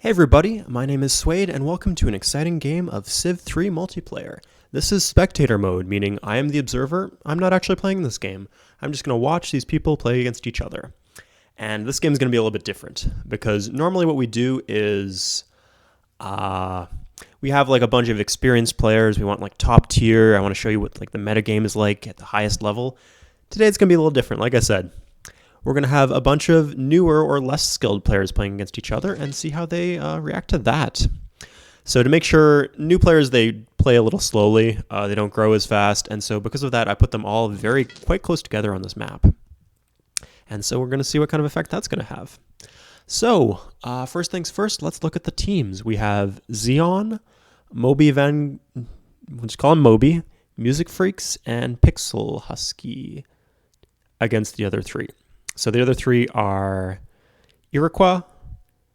Hey everybody, my name is Suede and welcome to an exciting game of Civ 3 multiplayer. This is spectator mode, meaning I am the observer. I'm not actually playing this game. I'm just going to watch these people play against each other. And this game is going to be a little bit different because normally what we do is we have like a bunch of experienced players. We want like top tier. I want to show you what like the meta game is like at the highest level. Today it's going to be a little different. Like I said, we're going to have a bunch of newer or less skilled players playing against each other and see how they react to that. So to make sure new players, they play a little slowly. They don't grow as fast. And so because of that, I put them all quite close together on this map. And so we're going to see what kind of effect that's going to have. So first things first, let's look at the teams. We have Xeon, we'll just call him Moby, Music Freaks, and Pixel Husky against the other three. So the other three are Iroquois,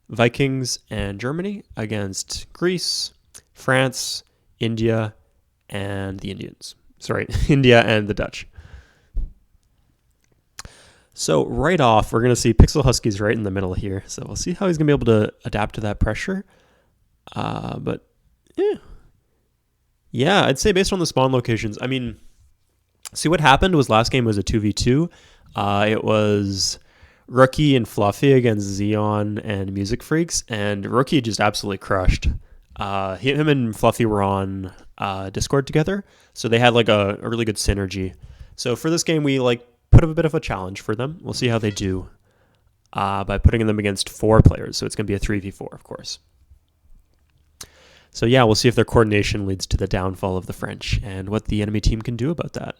Vikings, and Germany against Greece, France, India, and the Indians. Sorry, India and the Dutch. So right off, we're going to see Pixel Husky's right in the middle here. So we'll see how he's going to be able to adapt to that pressure. Yeah, I'd say based on the spawn locations, I mean, see what happened was last game was a 2v2. It was Rookie and Fluffy against Xeon and Music Freaks, and Rookie just absolutely crushed. Him and Fluffy were on Discord together, so they had like a really good synergy. So for this game, we like put up a bit of a challenge for them. We'll see how they do by putting them against 4 players. So it's going to be a 3v4, of course. So yeah, we'll see if their coordination leads to the downfall of the French and what the enemy team can do about that.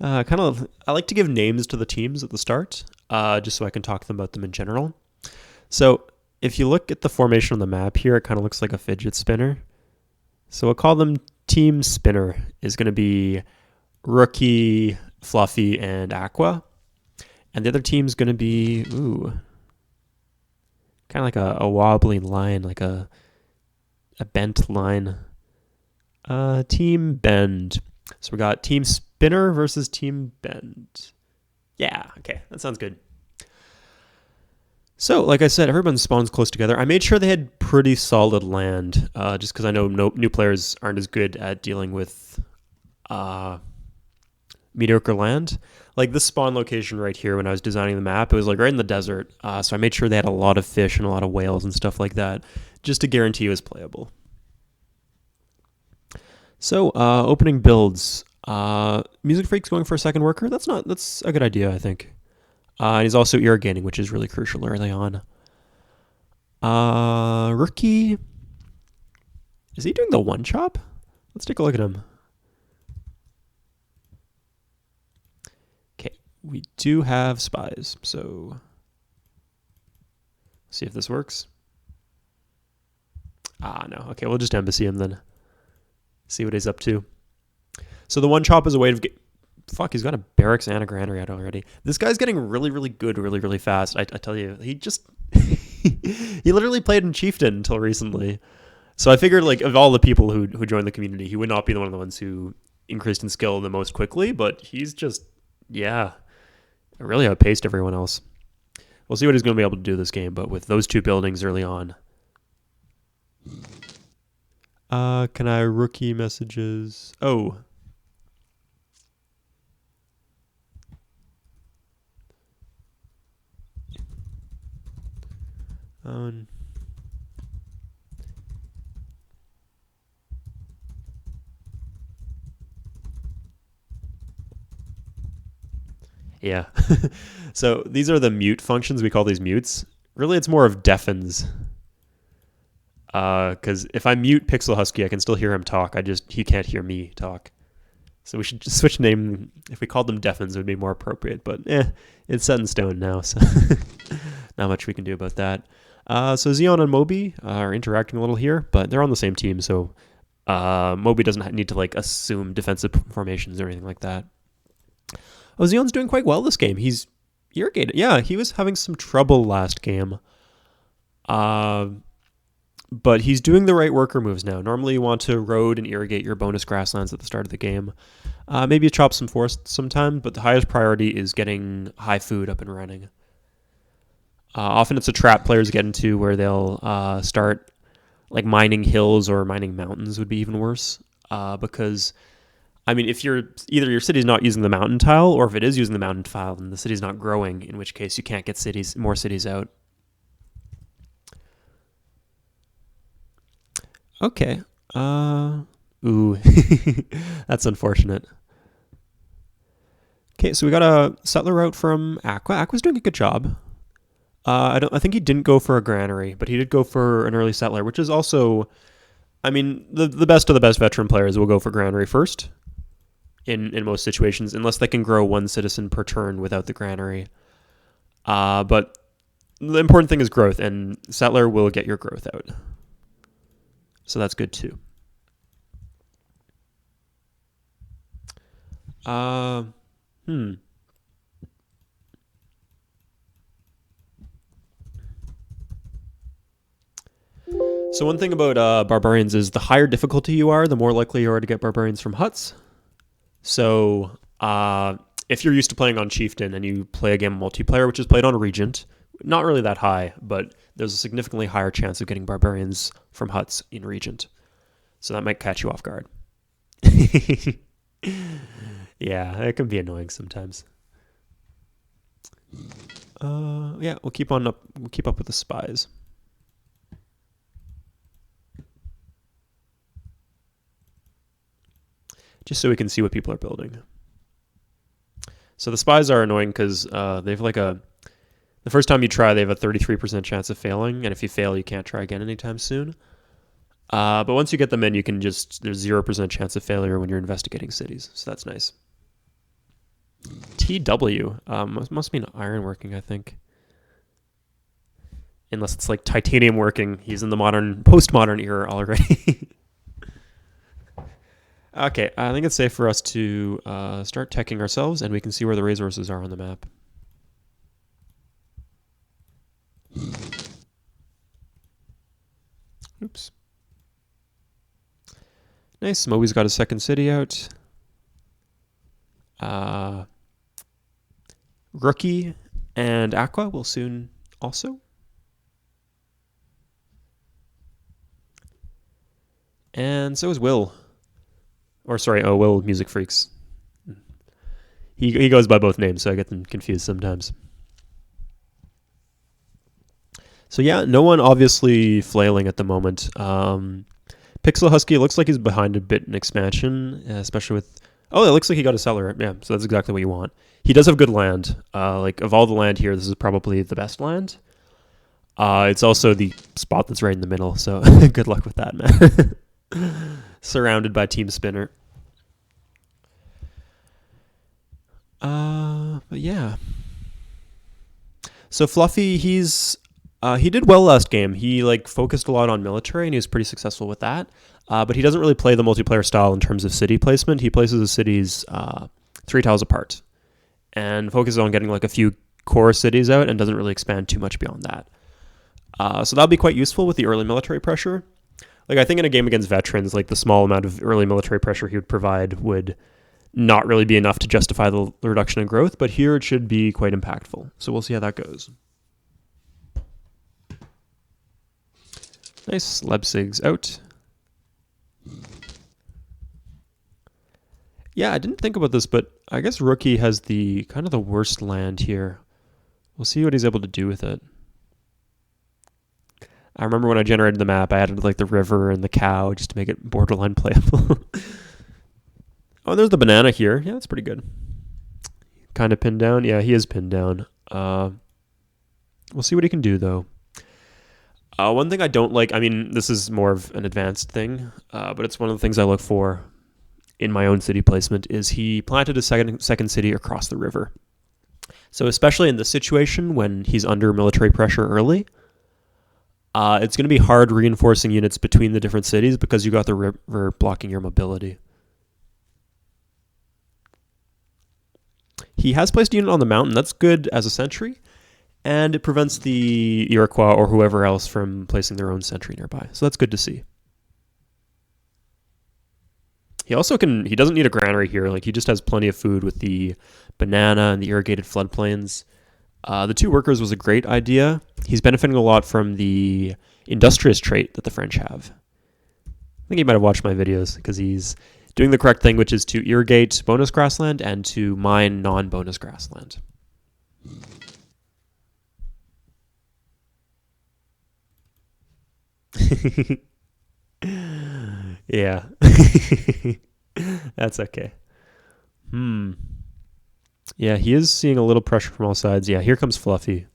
I like to give names to the teams at the start, just so I can talk to them about them in general. So if you look at the formation on the map here, it kind of looks like a fidget spinner. So we'll call them Team Spinner is going to be Rookie, Fluffy, and Aqua. And the other team's going to be, kind of like a wobbly line, like a bent line. Team Bend. So we got Team Spinner versus Team Bend. Yeah, okay, that sounds good. So, like I said, everyone spawns close together. I made sure they had pretty solid land, just because I know new players aren't as good at dealing with mediocre land. Like this spawn location right here, when I was designing the map, it was like right in the desert. So I made sure they had a lot of fish and a lot of whales and stuff like that, just to guarantee it was playable. So, opening builds. Music Freak's going for a second worker. That's a good idea, I think. And he's also irrigating, which is really crucial early on. Rookie. Is he doing the one chop? Let's take a look at him. Okay, we do have spies, so see if this works. No. Okay, we'll just embassy him then. See what he's up to. So the one chop is a way to get... Fuck, he's got a barracks and a granary out already. This guy's getting really, really good really, really fast. I tell you, he just... he literally played in Chieftain until recently. So I figured, like, of all the people who joined the community, he would not be one of the ones who increased in skill the most quickly, but he's just, really outpaced everyone else. We'll see what he's going to be able to do this game, but with those 2 buildings early on... can I rookie messages? Oh. Yeah. So these are the mute functions. We call these mutes. Really, it's more of deafens. Because if I mute Pixel Husky, I can still hear him talk. He can't hear me talk. So we should just switch name. If we called them deafens, it would be more appropriate. But it's set in stone now, so not much we can do about that. So Xeon and Moby are interacting a little here, but they're on the same team, so Moby doesn't need to like assume defensive formations or anything like that. Oh, Xeon's doing quite well this game. He's irrigated. Yeah, he was having some trouble last game. But he's doing the right worker moves now. Normally you want to road and irrigate your bonus grasslands at the start of the game. Maybe you chop some forest sometime, but the highest priority is getting high food up and running. Often it's a trap players get into where they'll start like mining hills or mining mountains would be even worse. Because I mean, if you're either your city's not using the mountain tile, or if it is using the mountain tile, then the city's not growing. In which case, you can't get more cities out. Okay. Ooh, that's unfortunate. Okay, so we got a settler route from Aqua. Aqua's doing a good job. I think he didn't go for a granary, but he did go for an early settler, which is also, I mean, the best of the best veteran players will go for granary first in most situations, unless they can grow one citizen per turn without the granary. But the important thing is growth, and settler will get your growth out. So that's good too. Hmm. So one thing about barbarians is the higher difficulty you are, the more likely you are to get barbarians from huts. So if you're used to playing on chieftain and you play a game of multiplayer, which is played on regent, not really that high, but there's a significantly higher chance of getting barbarians from huts in regent. So that might catch you off guard. Yeah, it can be annoying sometimes. Yeah, we'll keep up. We'll keep up with the spies. Just so we can see what people are building. So the spies are annoying because they have the first time you try, they have a 33% chance of failing, and if you fail, you can't try again anytime soon. But once you get them in, there's 0% chance of failure when you're investigating cities, so that's nice. TW must mean ironworking, I think. Unless it's like titanium working. He's in the postmodern era already. Okay, I think it's safe for us to start teching ourselves, and we can see where the resources are on the map. Oops. Nice, Moby's got a second city out. Rookie and Aqua will soon also. And so is Will. Will Music Freaks. He goes by both names, so I get them confused sometimes. So yeah, no one obviously flailing at the moment. Pixel Husky looks like he's behind a bit in expansion, especially with... Oh, it looks like he got a cellar. Yeah, so that's exactly what you want. He does have good land. Like, of all the land here, this is probably the best land. It's also the spot that's right in the middle, so good luck with that, man. Surrounded by Team Spinner. But yeah. So Fluffy, he did well last game. He focused a lot on military, and he was pretty successful with that. But he doesn't really play the multiplayer style in terms of city placement. He places his cities 3 tiles apart, and focuses on getting a few core cities out, and doesn't really expand too much beyond that. So that'll be quite useful with the early military pressure. I think in a game against veterans, the small amount of early military pressure he would provide would not really be enough to justify the reduction in growth, but here it should be quite impactful. So we'll see how that goes. Nice, Leipzig's out. Yeah, I didn't think about this, but I guess Rookie has the kind of the worst land here. We'll see what he's able to do with it. I remember when I generated the map, I added the river and the cow just to make it borderline playable. Oh, there's the banana here. Yeah, that's pretty good. Kind of pinned down. Yeah, he is pinned down. We'll see what he can do, though. One thing I don't like, I mean, this is more of an advanced thing, but it's one of the things I look for in my own city placement, is he planted a second city across the river. So especially in this situation, when he's under military pressure early, it's going to be hard reinforcing units between the different cities because you got the river blocking your mobility. He has placed a unit on the mountain. That's good as a sentry, and it prevents the Iroquois or whoever else from placing their own sentry nearby. So that's good to see. He doesn't need a granary here. He just has plenty of food with the banana and the irrigated floodplains. The 2 workers was a great idea. He's benefiting a lot from the industrious trait that the French have. I think he might have watched my videos because he's doing the correct thing, which is to irrigate bonus grassland and to mine non-bonus grassland. Yeah. That's okay. Yeah, he is seeing a little pressure from all sides. Yeah, here comes Fluffy.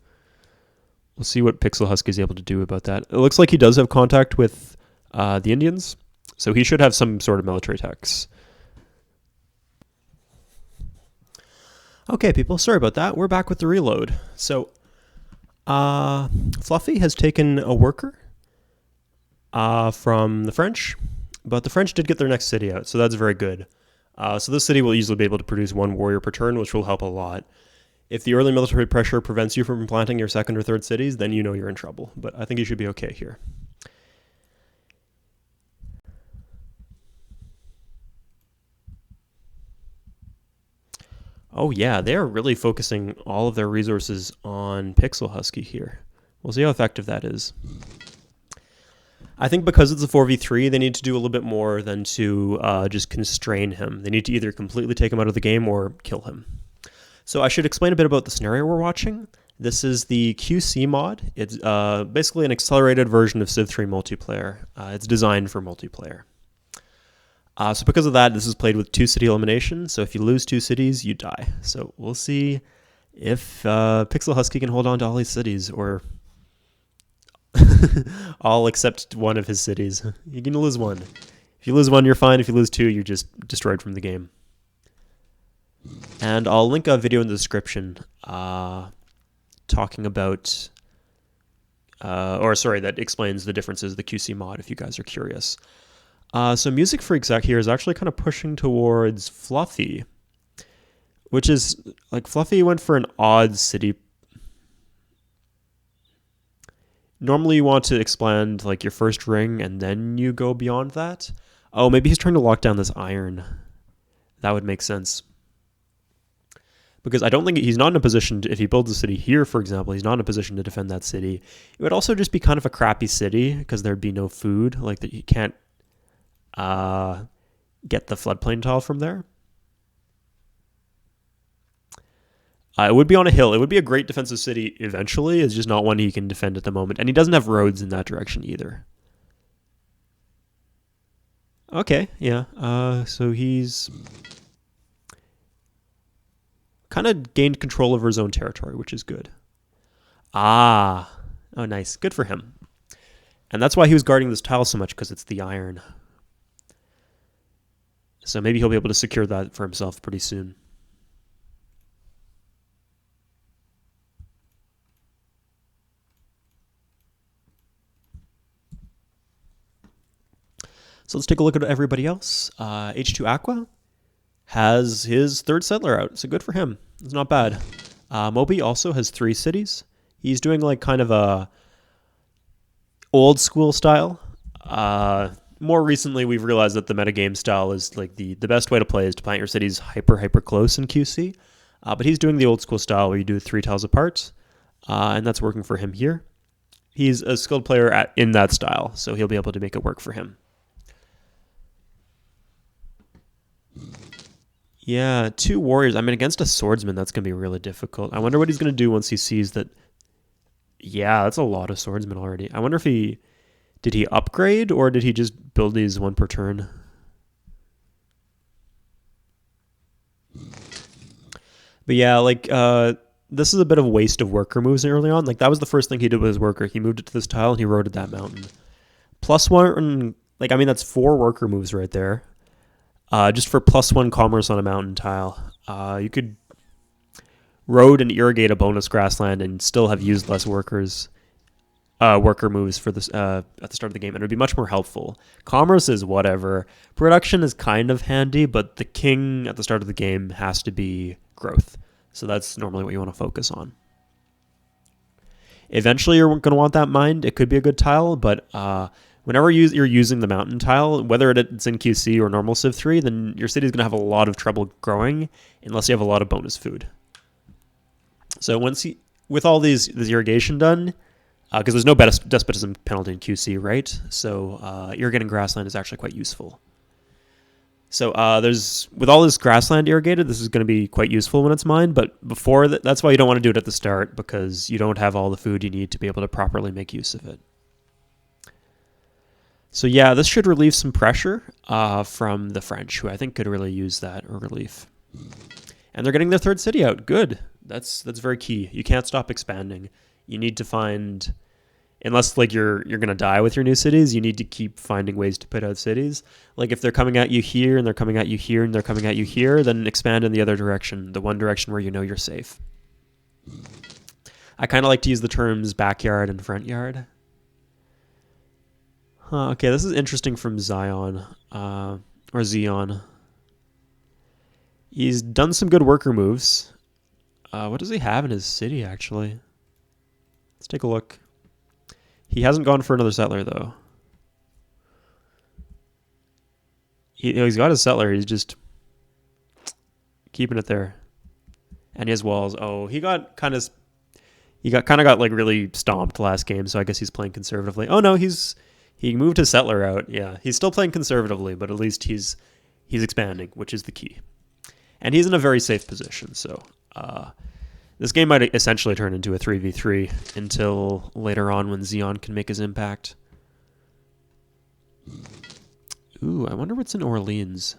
We'll see what Pixel Husky is able to do about that. It looks like he does have contact with the Indians, so he should have some sort of military tax. Okay, people, sorry about that. We're back with the reload. So, Fluffy has taken a worker from the French, but the French did get their next city out, so that's very good. So this city will easily be able to produce 1 warrior per turn, which will help a lot. If the early military pressure prevents you from planting your 2nd or 3rd cities, then you know you're in trouble. But I think you should be okay here. Oh yeah, they're really focusing all of their resources on Pixel Husky here. We'll see how effective that is. I think because it's a 4v3, they need to do a little bit more than to just constrain him. They need to either completely take him out of the game or kill him. So I should explain a bit about the scenario we're watching. This is the QC mod. It's basically an accelerated version of Civ 3 multiplayer. It's designed for multiplayer. So because of that, this is played with 2 city elimination. So if you lose 2 cities, you die. So we'll see if Pixel Husky can hold on to all his cities, or all except one of his cities. You can lose 1. If you lose 1, you're fine. If you lose 2, you're just destroyed from the game. And I'll link a video in the description talking about, that explains the differences of the QC mod if you guys are curious. So music for exec here is actually kind of pushing towards Fluffy, which is, like, Fluffy went for an odd city. Normally you want to expand, like, your first ring and then you go beyond that. Oh, maybe he's trying to lock down this iron. That would make sense. Because I don't think he's not in a position to, if he builds a city here, for example, he's not in a position to defend that city. It would also just be kind of a crappy city because there'd be no food. Like, that you can't get the floodplain tile from there. It would be on a hill. It would be a great defensive city eventually. It's just not one he can defend at the moment. And he doesn't have roads in that direction either. Okay, yeah. So he's kind of gained control over his own territory, which is good. Oh, nice. Good for him. And that's why he was guarding this tile so much, because it's the iron. So maybe he'll be able to secure that for himself pretty soon. So let's take a look at everybody else. H2 Aqua has his 3rd settler out, so good for him. It's not bad. Moby also has 3 cities. He's doing, like, kind of a old school style. More recently, we've realized that the metagame style is, like, the best way to play is to plant your cities hyper close in QC. But he's doing the old school style where you do 3 tiles apart, and that's working for him here. He's a skilled player in that style, so he'll be able to make it work for him. Yeah, 2 warriors. I mean, against a swordsman, that's going to be really difficult. I wonder what he's going to do once he sees that. Yeah, that's a lot of swordsmen already. I wonder if did he upgrade, or did he just build these 1 per turn? But yeah, like, this is a bit of a waste of worker moves early on. Like, that was the first thing he did with his worker. He moved it to this tile and he roaded that mountain. +1, like, I mean, that's 4 worker moves right there. Just for +1 commerce on a mountain tile. You could road and irrigate a bonus grassland and still have used less worker moves for this at the start of the game, and it would be much more helpful. Commerce is whatever. Production is kind of handy, but the king at the start of the game has to be growth. So that's normally what you want to focus on. Eventually, you're going to want that mined. It could be a good tile, but whenever you're using the mountain tile, whether it's in QC or normal Civ 3, then your city is going to have a lot of trouble growing unless you have a lot of bonus food. So once with all this irrigation done, because there's no despotism penalty in QC, right? So irrigating grassland is actually quite useful. So there's with all this grassland irrigated, this is going to be quite useful when it's mined. But before that's why you don't want to do it at the start, because you don't have all the food you need to be able to properly make use of it. So yeah, this should relieve some pressure from the French, who I think could really use that relief. And they're getting their third city out. Good. That's very key. You can't stop expanding. You need to find, unless like you're gonna die with your new cities, you need to keep finding ways to put out cities. Like if they're coming at you here and they're coming at you here and they're coming at you here, then expand in the other direction, the one direction where you know you're safe. I kind of like to use the terms backyard and front yard. Okay, this is interesting from Zion or Xeon. He's done some good worker moves. What does he have in his city, actually? Let's take a look. He hasn't gone for another settler, though. He's got his settler. He's just keeping it there. And he has walls. Oh, he got kind of like really stomped last game, so I guess he's playing conservatively. Oh no, he moved his settler out. Yeah, he's still playing conservatively, but at least he's expanding, which is the key. And he's in a very safe position, so this game might essentially turn into a 3v3 until later on when Xeon can make his impact. Ooh, I wonder what's in Orleans.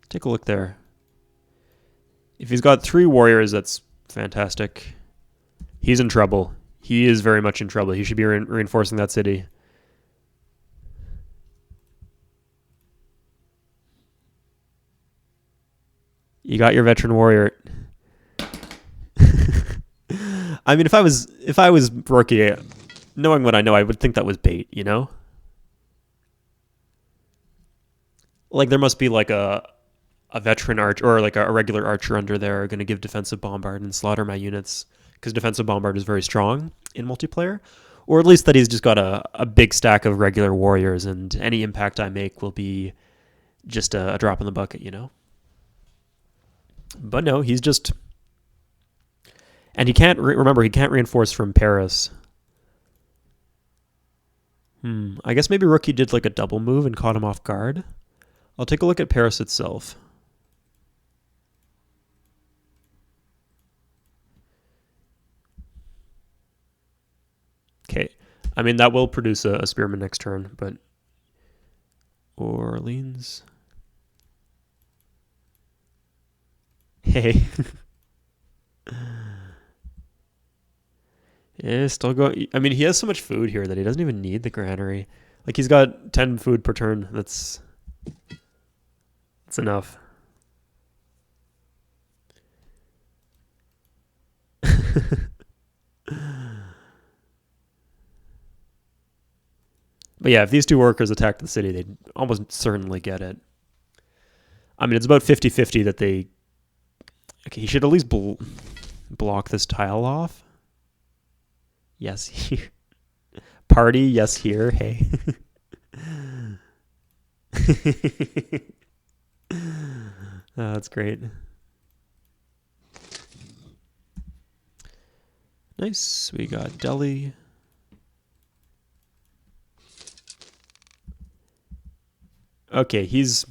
Take a look there. If he's got 3 warriors, that's fantastic. He's in trouble. He is very much in trouble. He should be reinforcing that city. You got your veteran warrior. I mean, if I was rookie, knowing what I know, I would think that was bait, you know? Like there must be like a veteran archer or like a regular archer under there going to give defensive bombard and slaughter my units, because defensive bombard is very strong in multiplayer. Or at least that he's just got a big stack of regular warriors, and any impact I make will be just a drop in the bucket, you know? But no, he's just... And he can't... remember, he can't reinforce from Paris. I guess maybe Rookie did like a double move and caught him off guard. I'll take a look at Paris itself. Okay. I mean, that will produce a spearman next turn, but... Orleans... Hey. Yeah, still going. I mean, he has so much food here that he doesn't even need the granary. Like, he's got 10 food per turn. That's enough. But yeah, if these 2 workers attacked the city, they'd almost certainly get it. I mean, it's about 50-50 that they... Okay, he should at least block this tile off. Yes, here. Party, yes, here. Hey. Oh, that's great. Nice. We got Delhi. Okay, he's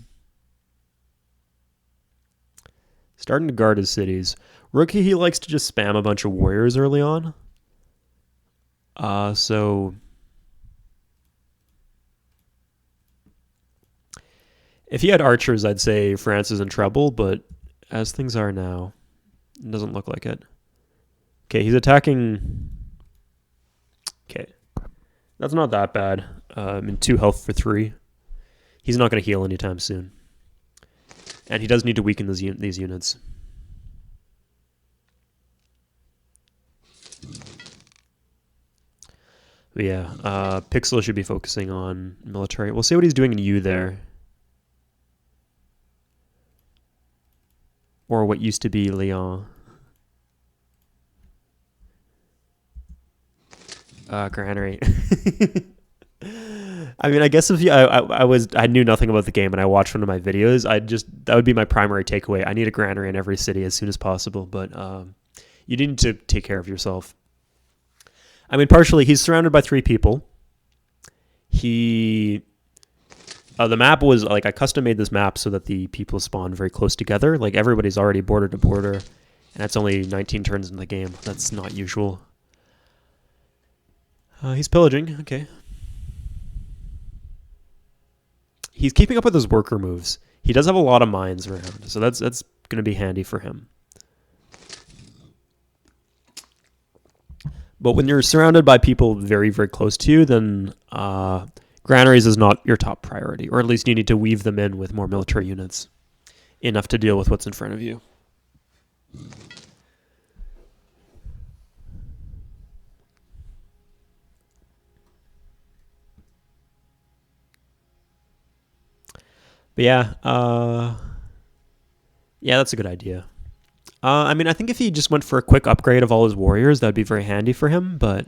starting to guard his cities. Rookie, he likes to just spam a bunch of warriors early on. So if he had archers, I'd say France is in trouble, but as things are now, it doesn't look like it. Okay, he's attacking. Okay, that's not that bad. In 2 health for 3. He's not going to heal anytime soon. And he does need to weaken these units. But yeah, Pixel should be focusing on military. We'll see what he's doing in U there. Or what used to be Lyon. Granary. I mean, I guess if I knew nothing about the game and I watched one of my videos, that would be my primary takeaway. I need a granary in every city as soon as possible. But You need to take care of yourself. I mean, partially, he's surrounded by 3 people. The map was, like, I custom made this map so that the people spawn very close together. Like, everybody's already border to border, and that's only 19 turns in the game. That's not usual. He's pillaging. Okay. He's keeping up with his worker moves. He does have a lot of mines around, so that's going to be handy for him. But when you're surrounded by people very, very close to you, then granaries is not your top priority, or at least you need to weave them in with more military units, enough to deal with what's in front of you. But yeah, that's a good idea. I mean, I think if he just went for a quick upgrade of all his warriors, that would be very handy for him, but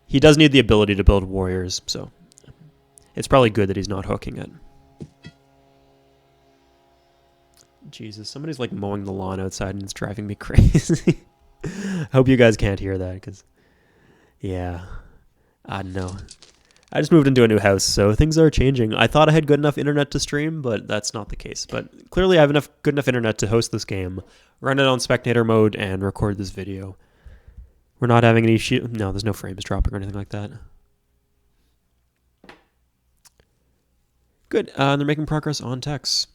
he does need the ability to build warriors, so it's probably good that he's not hooking it. Jesus, somebody's like mowing the lawn outside and it's driving me crazy. I hope you guys can't hear that, because, yeah, I don't know. I just moved into a new house, so things are changing. I thought I had good enough internet to stream, but that's not the case. But clearly I have good enough internet to host this game, run it on spectator mode, and record this video. We're not having any no, there's no frames dropping or anything like that. Good. They're making progress on techs.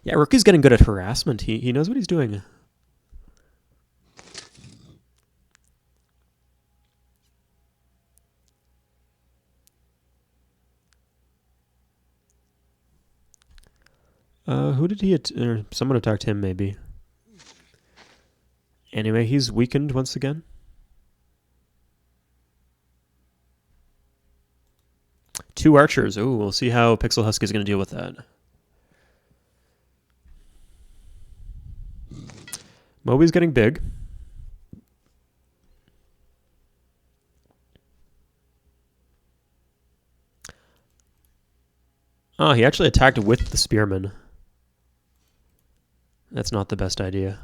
Yeah, Rookie's getting good at harassment. He knows what he's doing. Who did he or someone attacked him, maybe. Anyway, he's weakened once again. Two archers. Ooh, we'll see how Pixel Husky is going to deal with that. Moby's getting big. Oh, he actually attacked with the spearman. That's not the best idea.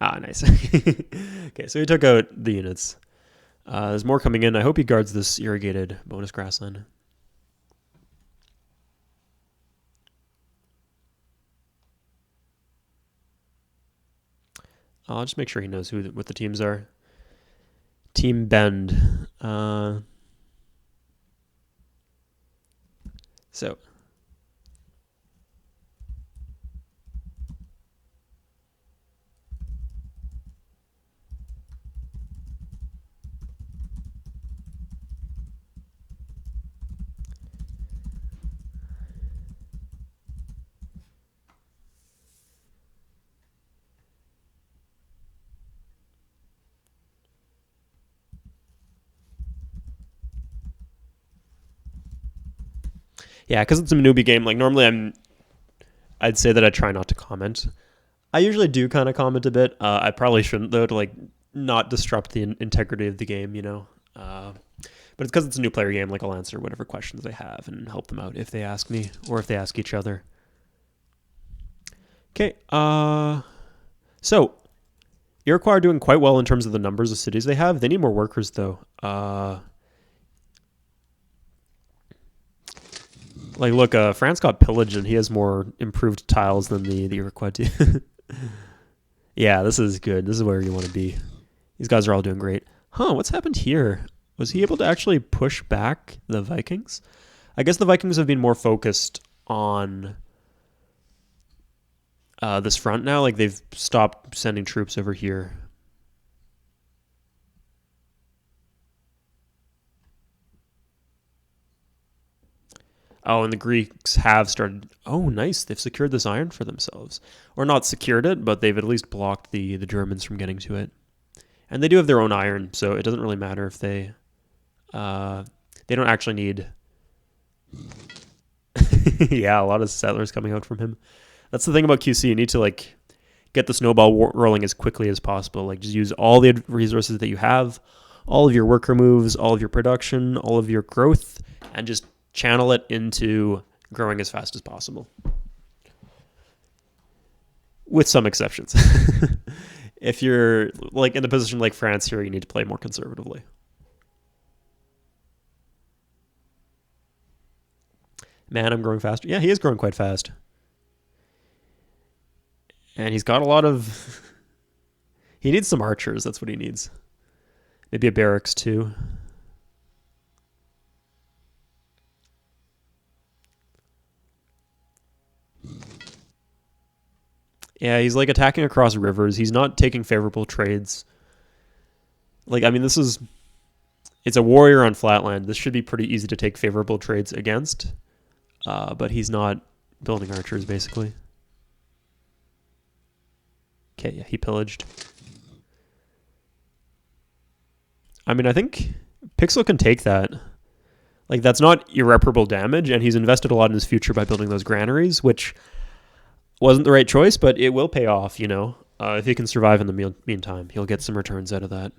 Ah, nice. Okay, so he took out the units. There's more coming in. I hope he guards this irrigated bonus grassland. I'll just make sure he knows what the teams are. Team Bend. So. Yeah, because it's a newbie game. Like, normally I'd say that I try not to comment. I usually do kind of comment a bit. I probably shouldn't, though, to, like, not disrupt the integrity of the game, you know? But it's because it's a new player game. Like, I'll answer whatever questions they have and help them out if they ask me or if they ask each other. Okay, so Iroquois are doing quite well in terms of the numbers of cities they have. They need more workers, though. Like, look, France got pillaged, and he has more improved tiles than the Iroquois do. Yeah, this is good. This is where you want to be. These guys are all doing great. Huh, what's happened here? Was he able to actually push back the Vikings? I guess the Vikings have been more focused on this front now. Like, they've stopped sending troops over here. Oh, and the Greeks have started... Oh, nice. They've secured this iron for themselves. Or not secured it, but they've at least blocked the Germans from getting to it. And they do have their own iron, so it doesn't really matter if they... they don't actually need... Yeah, a lot of settlers coming out from him. That's the thing about QC. You need to, like, get the snowball rolling as quickly as possible. Like, just use all the resources that you have, all of your worker moves, all of your production, all of your growth, and just channel it into growing as fast as possible. with some exceptions. If you're like in a position like France here, you need to play more conservatively. Man, I'm growing faster. Yeah, he is growing quite fast. And he's got a lot of... He needs some archers. That's what he needs. Maybe a barracks too. Yeah, he's like attacking across rivers. He's not taking favorable trades. Like, I mean, this is... It's a warrior on flatland. This should be pretty easy to take favorable trades against. But he's not building archers, basically. Okay, yeah, he pillaged. I mean, I think Pixel can take that. Like, that's not irreparable damage, and he's invested a lot in his future by building those granaries, which wasn't the right choice, but it will pay off, you know. If he can survive in the meantime, he'll get some returns out of that.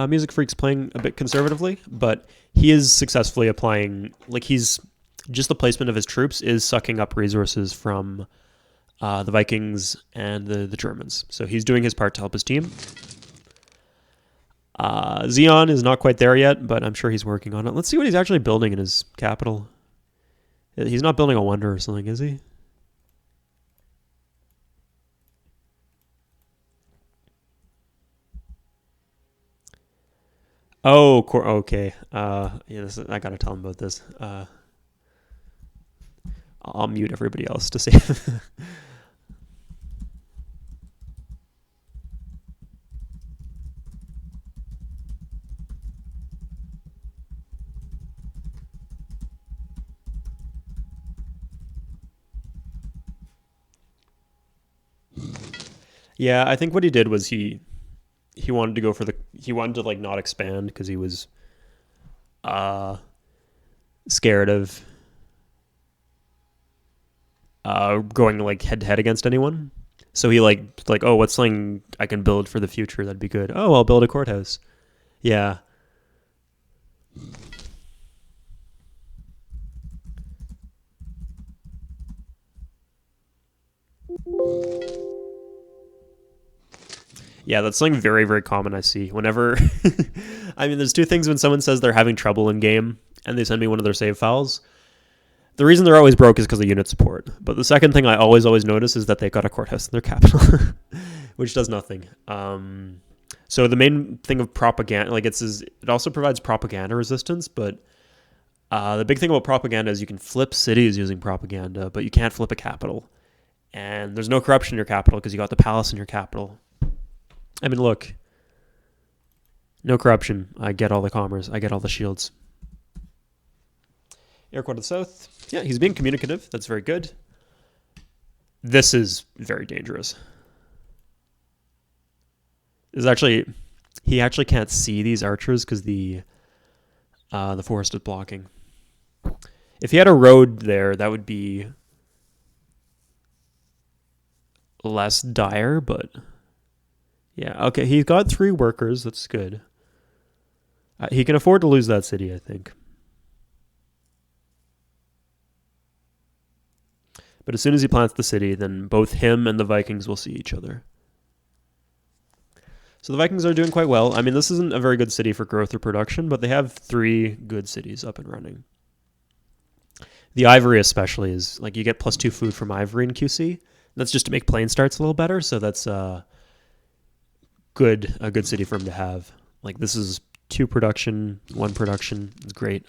Music Freak's playing a bit conservatively, but he is successfully applying, like he's, just the placement of his troops is sucking up resources from the Vikings and the Germans. So he's doing his part to help his team. Xeon is not quite there yet, but I'm sure he's working on it. Let's see what he's actually building in his capital. He's not building a wonder or something, is he? Oh, okay. Yeah, I gotta tell him about this. I'll mute everybody else to save. Yeah, I think what he did was he wanted to go for he wanted to like not expand because he was scared of going like head to head against anyone. So he like oh, what's something I can build for the future that'd be good? Oh, I'll build a courthouse. Yeah. Yeah, that's something very, very common I see. Whenever... I mean, there's two things when someone says they're having trouble in game and they send me one of their save files. The reason they're always broke is because of unit support. But the second thing I always notice is that they got a courthouse in their capital, which does nothing. So the main thing of propaganda, like it also provides propaganda resistance, but the big thing about propaganda is you can flip cities using propaganda, but you can't flip a capital. And there's no corruption in your capital because you got the palace in your capital. I mean, look. No corruption. I get all the commerce. I get all the shields. Iroquois to the south. Yeah, he's being communicative. That's very good. This is very dangerous. There's actually... He actually can't see these archers because the forest is blocking. If he had a road there, that would be less dire, but... Yeah, okay, he's got 3 workers. That's good. He can afford to lose that city, I think. But as soon as he plants the city, then both him and the Vikings will see each other. So the Vikings are doing quite well. I mean, this isn't a very good city for growth or production, but they have 3 good cities up and running. The Ivory especially is, like, you get +2 food from Ivory in QC. That's just to make plane starts a little better, so that's... a good city for him to have. Like, this is 2 production, 1 production. It's great.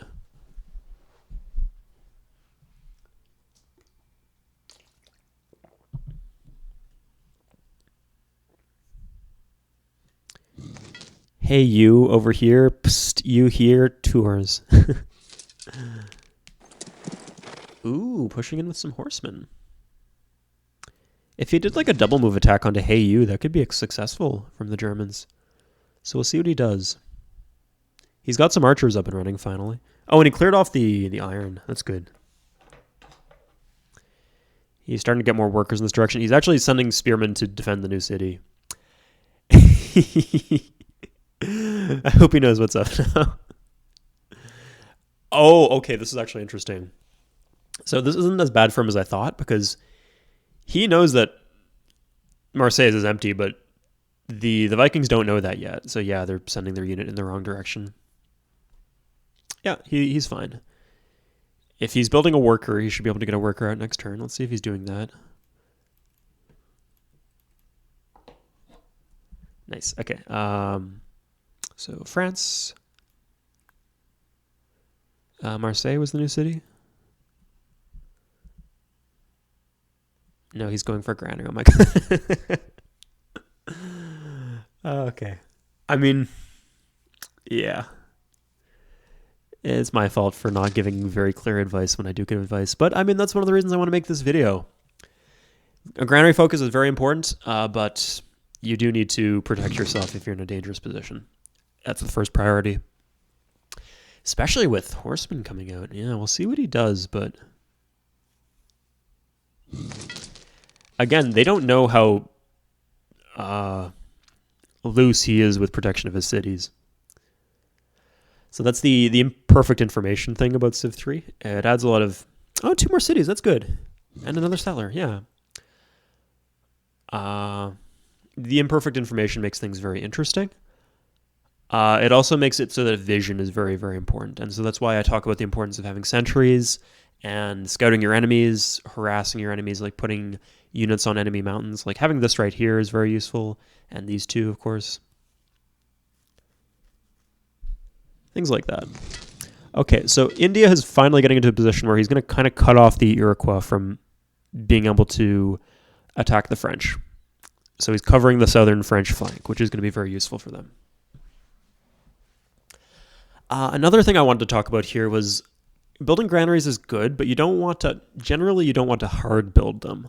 Hey, you over here. Psst, you here. Tours. Ooh, pushing in with some horsemen. If he did like a double move attack onto Hey You, that could be successful from the Germans. So we'll see what he does. He's got some archers up and running finally. Oh, and he cleared off the iron. That's good. He's starting to get more workers in this direction. He's actually sending spearmen to defend the new city. I hope he knows what's up now. Oh, okay. This is actually interesting. So this isn't as bad for him as I thought, because he knows that Marseille is empty, but the Vikings don't know that yet. So yeah, they're sending their unit in the wrong direction. Yeah, he's fine. If he's building a worker, he should be able to get a worker out next turn. Let's see if he's doing that. Nice. Okay. So France. Marseille was the new city. No, he's going for granary. Oh my god. Okay. I mean, yeah. It's my fault for not giving very clear advice when I do give advice. But I mean, that's one of the reasons I want to make this video. A granary focus is very important, but you do need to protect yourself if you're in a dangerous position. That's the first priority. Especially with horsemen coming out. Yeah, we'll see what he does, but again, they don't know how loose he is with protection of his cities. So that's the imperfect information thing about Civ 3. It adds a lot of... Oh, 2 more cities. That's good. And another settler. Yeah. The imperfect information makes things very interesting. It also makes it so that vision is very, very important. And so that's why I talk about the importance of having sentries and scouting your enemies, harassing your enemies, like putting units on enemy mountains. Like having this right here is very useful. And these two, of course. Things like that. Okay, so India is finally getting into a position where he's going to kind of cut off the Iroquois from being able to attack the French. So he's covering the southern French flank, which is going to be very useful for them. Another thing I wanted to talk about here was building granaries is good, but you don't want to hard build them.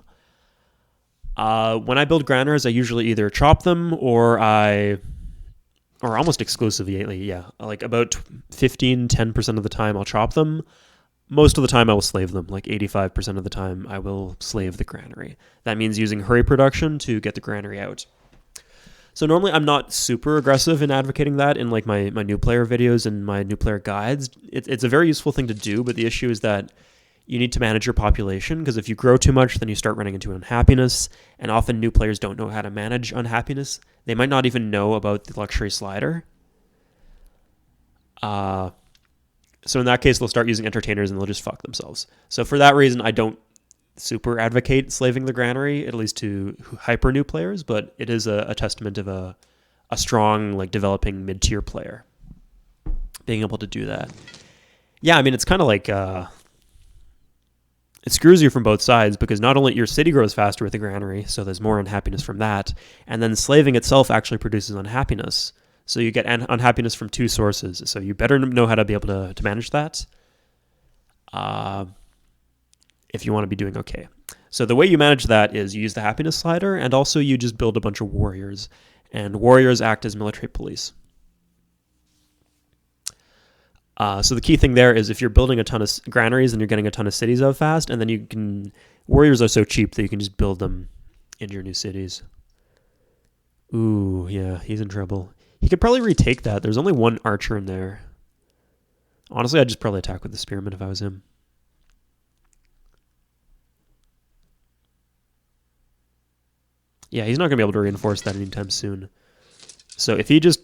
When I build granaries, I usually either chop them or almost exclusively, yeah. Like about 10% of the time I'll chop them. Most of the time I will slave them. Like 85% of the time I will slave the granary. That means using hurry production to get the granary out. So normally I'm not super aggressive in advocating that in like my new player videos and my new player guides. It's a very useful thing to do, but the issue is that you need to manage your population, because if you grow too much, then you start running into unhappiness, and often new players don't know how to manage unhappiness. They might not even know about the luxury slider. So in that case, they'll start using entertainers and they'll just fuck themselves. So for that reason, I don't super advocate slaving the granary, at least to hyper new players, but it is a testament of a strong, like, developing mid-tier player being able to do that. Yeah, I mean, it's kind of like... it screws you from both sides, because not only your city grows faster with the granary, so there's more unhappiness from that, and then slaving itself actually produces unhappiness. So you get unhappiness from 2 sources. So you better know how to be able to manage that if you want to be doing okay. So the way you manage that is you use the happiness slider, and also you just build a bunch of warriors. And warriors act as military police. So the key thing there is if you're building a ton of granaries and you're getting a ton of cities out fast, and then warriors are so cheap that you can just build them into your new cities. Ooh, yeah, he's in trouble. He could probably retake that. There's only 1 archer in there. Honestly, I'd just probably attack with the spearman if I was him. Yeah, he's not going to be able to reinforce that anytime soon. So if he just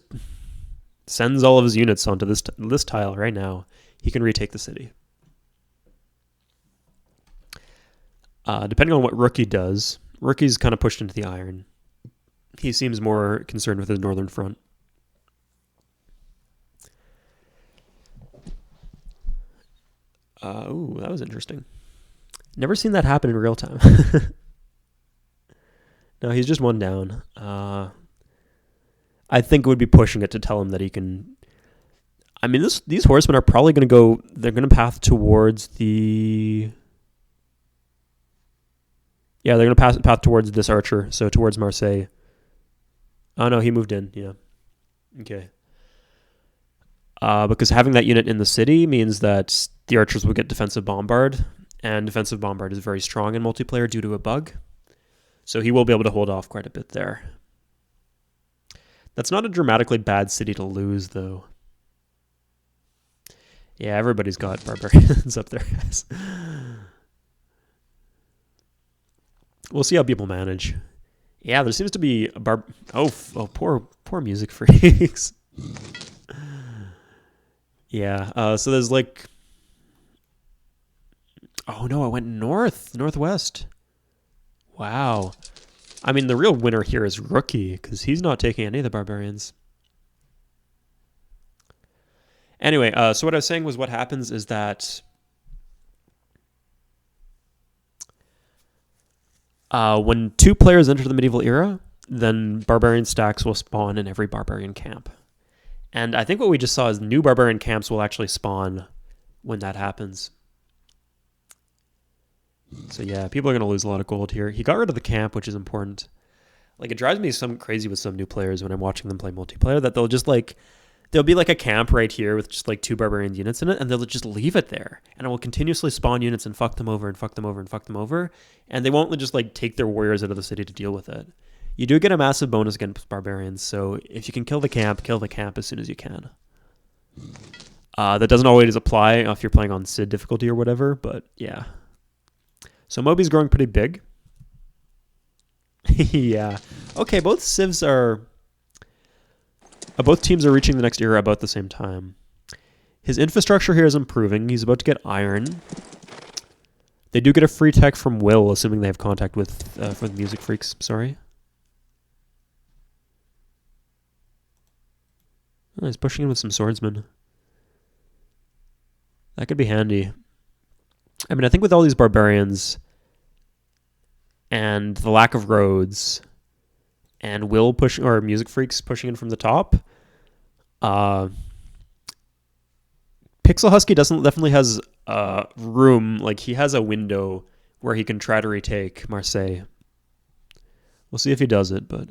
sends all of his units onto this tile right now, he can retake the city. Depending on what Rookie does, Rookie's kind of pushed into the iron. He seems more concerned with his northern front. Ooh, that was interesting. Never seen that happen in real time. No, he's just 1 down. I think it would be pushing it to tell him that he can... I mean, these horsemen are probably going to go... They're going to path towards the... Yeah, they're going to path towards this archer, so towards Marseille. Oh, no, he moved in, yeah. Okay. Because having that unit in the city means that the archers will get defensive bombard, and defensive bombard is very strong in multiplayer due to a bug. So he will be able to hold off quite a bit there. That's not a dramatically bad city to lose, though. Yeah, everybody's got barbarians up there, guys. We'll see how people manage. Yeah, there seems to be a poor music freaks. Yeah, so there's like... Oh no, I went northwest. Wow. I mean, the real winner here is Rookie, because he's not taking any of the barbarians. Anyway, so what I was saying was what happens is that when 2 players enter the medieval era, then barbarian stacks will spawn in every barbarian camp. And I think what we just saw is new barbarian camps will actually spawn when that happens. So yeah, people are going to lose a lot of gold here. He got rid of the camp, which is important. Like, it drives me some crazy with some new players when I'm watching them play multiplayer that they'll just like... There'll be like a camp right here with just like 2 barbarian units in it, and they'll just leave it there. And it will continuously spawn units and fuck them over and fuck them over and fuck them over. And they won't just like take their warriors out of the city to deal with it. You do get a massive bonus against barbarians, so if you can kill the camp as soon as you can. That doesn't always apply if you're playing on Sid difficulty or whatever, but yeah. So Moby's growing pretty big. Yeah. Okay, both civs are... both teams are reaching the next era about the same time. His infrastructure here is improving. He's about to get iron. They do get a free tech from Will, assuming they have contact with for the music freaks. Sorry. Oh, he's pushing in with some swordsmen. That could be handy. I mean, I think with all these barbarians and the lack of roads and Will pushing, or music freaks pushing in from the top, Pixel Husky definitely has room. Like, he has a window where he can try to retake Marseille. We'll see if he does it, but...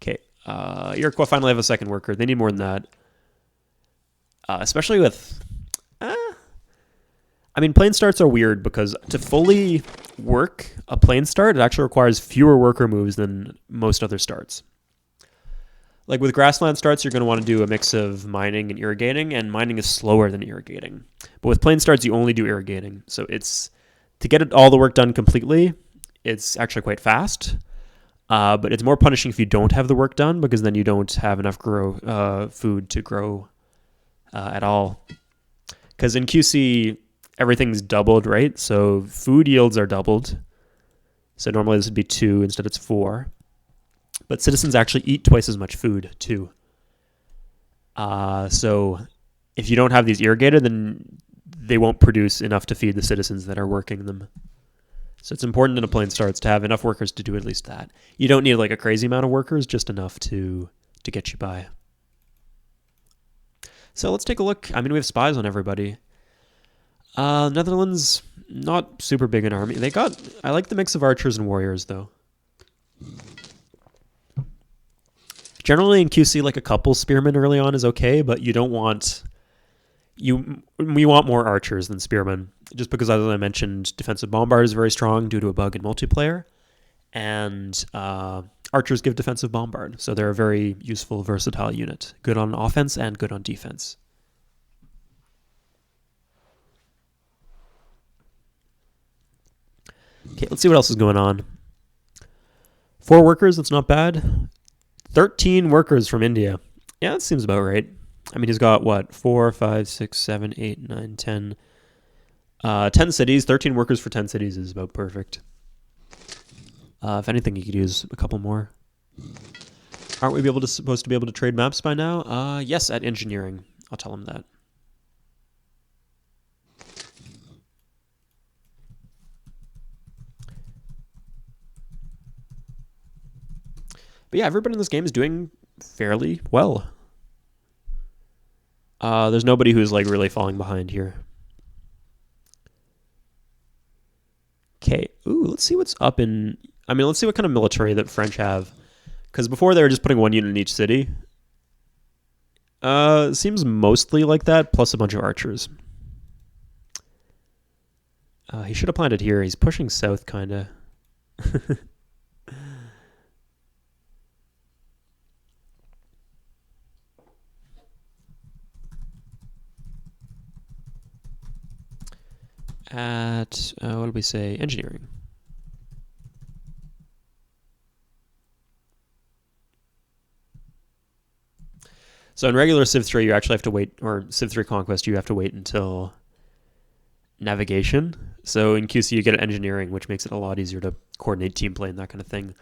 Okay, Iroquois finally have a second worker. They need more than that. Especially with... I mean, plane starts are weird because to fully work a plane start, it actually requires fewer worker moves than most other starts. Like with grassland starts, you're going to want to do a mix of mining and irrigating, and mining is slower than irrigating. But with plane starts, you only do irrigating. So it's to get all the work done completely, it's actually quite fast. But it's more punishing if you don't have the work done, because then you don't have enough food to grow at all. Because in QC, everything's doubled, right? So food yields are doubled. So normally this would be 2, instead it's 4. But citizens actually eat twice as much food, too. So if you don't have these irrigated, then they won't produce enough to feed the citizens that are working them. So it's important in a plane starts to have enough workers to do at least that. You don't need like a crazy amount of workers, just enough to get you by. So let's take a look. I mean, we have spies on everybody. Netherlands, not super big in army. I like the mix of archers and warriors, though. Generally in QC, like a couple spearmen early on is okay, but you don't want... We want more archers than spearmen, just because, as I mentioned, defensive bombard is very strong due to a bug in multiplayer, and archers give defensive bombard, so they're a very useful, versatile unit. Good on offense and good on defense. Okay, let's see what else is going on. 4 workers, that's not bad. 13 workers from India. Yeah, that seems about right. I mean, he's got, what, 4, 5, 6, 7, 8, 9, 10. 10 cities. 13 workers for 10 cities is about perfect. If anything, you could use a couple more. Aren't we supposed to be able to trade maps by now? Yes, at engineering. I'll tell him that. But yeah, everybody in this game is doing fairly well. There's nobody who's like really falling behind here. Okay. Ooh, let's see what's up in... I mean, let's see what kind of military that French have. Because before they were just putting 1 unit in each city. It seems mostly like that, plus a bunch of archers. He should have planted here. He's pushing south, kind of. at, what did we say, engineering. So in regular Civ 3, you actually have to wait, or Civ 3 Conquest, you have to wait until navigation. So in QC, you get engineering, which makes it a lot easier to coordinate team play and that kind of thing.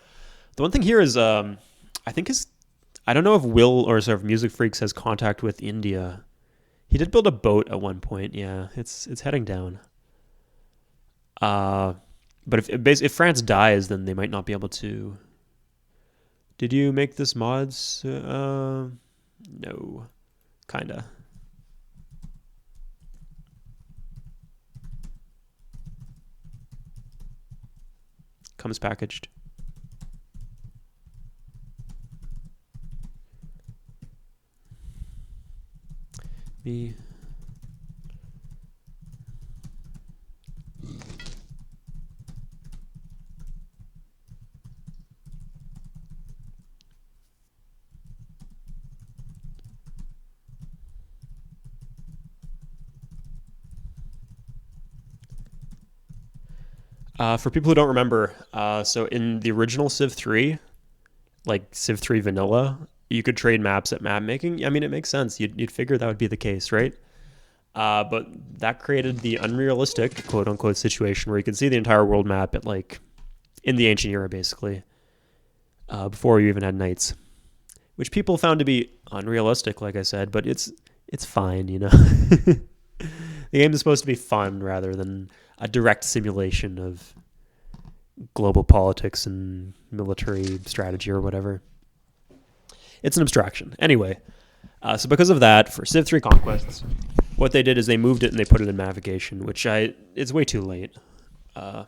The one thing here is, I don't know if Will or sort of Music Freaks has contact with India. He did build a boat at one point. Yeah, it's heading down. But if France dies, then they might not be able to. Did you make this mods? No, kinda. Comes packaged. Me. For people who don't remember, so in the original Civ 3, like Civ 3 vanilla, you could trade maps at map making. I mean, it makes sense. You'd figure that would be the case, right? But that created the unrealistic, quote unquote, situation where you could see the entire world map at like in the ancient era, basically, before you even had knights, which people found to be unrealistic, like I said. But it's fine, you know. The game is supposed to be fun rather than a direct simulation of global politics and military strategy or whatever. It's an abstraction. Anyway, so because of that, for Civ 3 Conquests, what they did is they moved it and they put it in navigation, which it's way too late.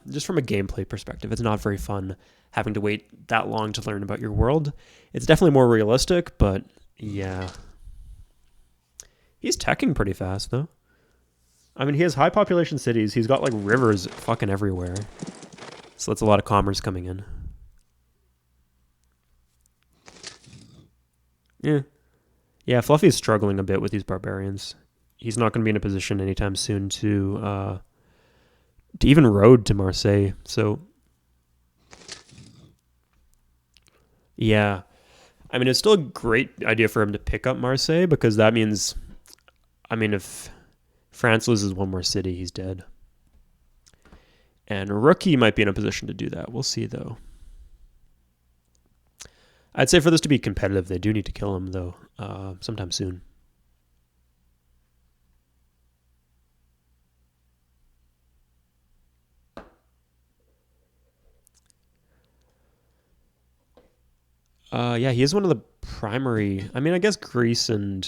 Just from a gameplay perspective, it's not very fun having to wait that long to learn about your world. It's definitely more realistic, but yeah. He's teching pretty fast, though. I mean, he has high population cities. He's got, like, rivers fucking everywhere. So that's a lot of commerce coming in. Yeah. Yeah, Fluffy's struggling a bit with these barbarians. He's not going to be in a position anytime soon to even road to Marseille. So, yeah. I mean, it's still a great idea for him to pick up Marseille because that means, I mean, if France loses one more city, he's dead. And Rookie might be in a position to do that. We'll see, though. I'd say for this to be competitive, they do need to kill him, though, sometime soon. Yeah, he is one of the primary. I mean, I guess Greece and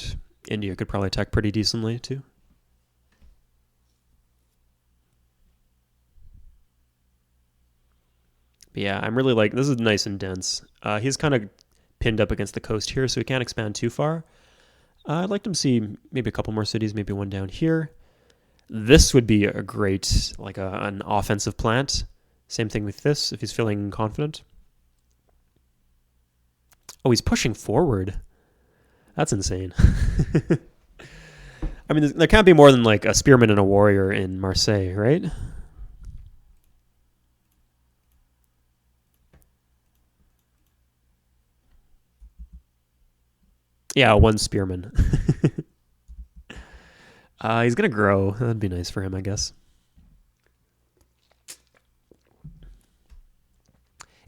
India could probably attack pretty decently, too. But yeah, I'm really like, this is nice and dense. He's kind of pinned up against the coast here, so he can't expand too far. I'd like to see maybe a couple more cities, maybe one down here. This would be a great, like an offensive plant. Same thing with this, if he's feeling confident. Oh, he's pushing forward. That's insane. I mean, there can't be more than like a spearman and a warrior in Marseille, right? Yeah, one spearman. He's going to grow. That'd be nice for him, I guess.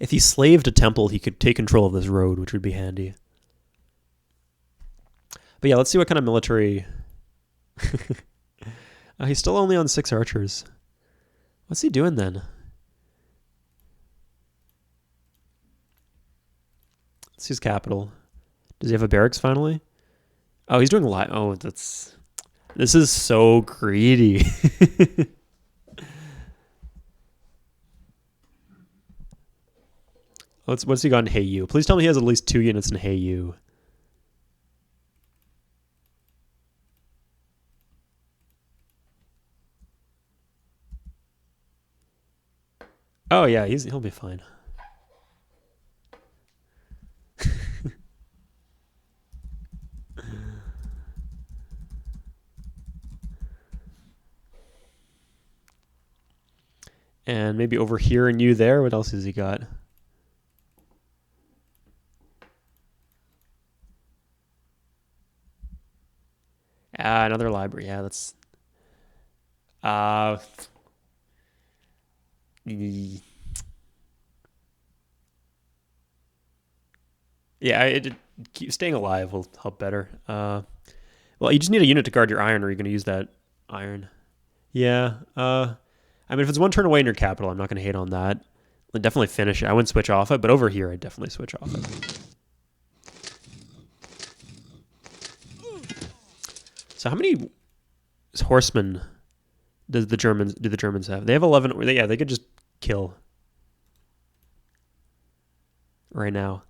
If he slaved a temple, he could take control of this road, which would be handy. But yeah, let's see what kind of military... he's still only on 6 archers. What's he doing then? Let's see his capital. Does he have a barracks finally? Oh, he's doing Oh, that's... This is so greedy. What's he got in Heyu? Please tell me he has at least 2 units in Heyu. Oh yeah, he'll be fine. And maybe over here and you there. What else has he got? Another library. Yeah, that's... Uh, yeah, staying alive will help better. Well, you just need a unit to guard your iron, or you're going to use that iron. Yeah. I mean, if it's one turn away in your capital, I'm not going to hate on that. I'd definitely finish it. I wouldn't switch off it, but over here, I'd definitely switch off it. So how many horsemen do the Germans have? They have 11. Yeah, they could just kill right now.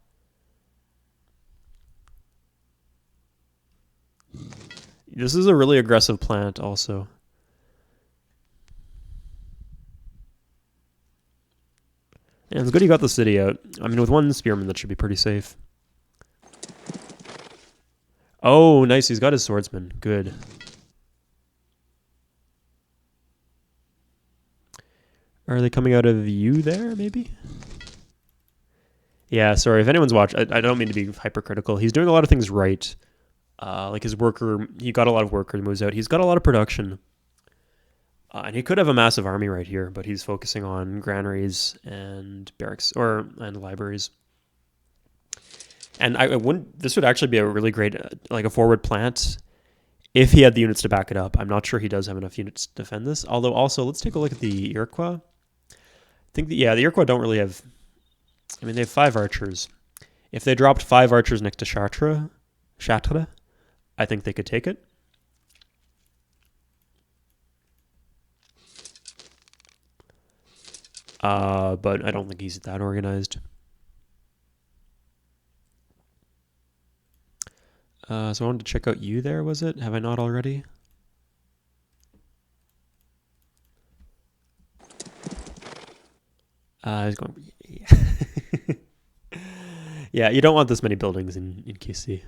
This is a really aggressive plant also. And it's good he got the city out. I mean, with one spearman, that should be pretty safe. Oh, nice. He's got his swordsman. Good. Are they coming out of you there, maybe? Yeah, sorry. If anyone's watched, I don't mean to be hypercritical. He's doing a lot of things right. Like his worker, he got a lot of worker moves out. He's got a lot of production. And he could have a massive army right here, but he's focusing on granaries and barracks and libraries. And I wouldn't. This would actually be a really great, like a forward plant, if he had the units to back it up. I'm not sure he does have enough units to defend this. Although, also, let's take a look at the Iroquois. I think the Iroquois don't really have. I mean, they have 5 archers. If they dropped 5 archers next to Chartres, I think they could take it. But I don't think he's that organized. So I wanted to check out you there, was it? Have I not already? I was going... Yeah. Yeah, you don't want this many buildings in QC.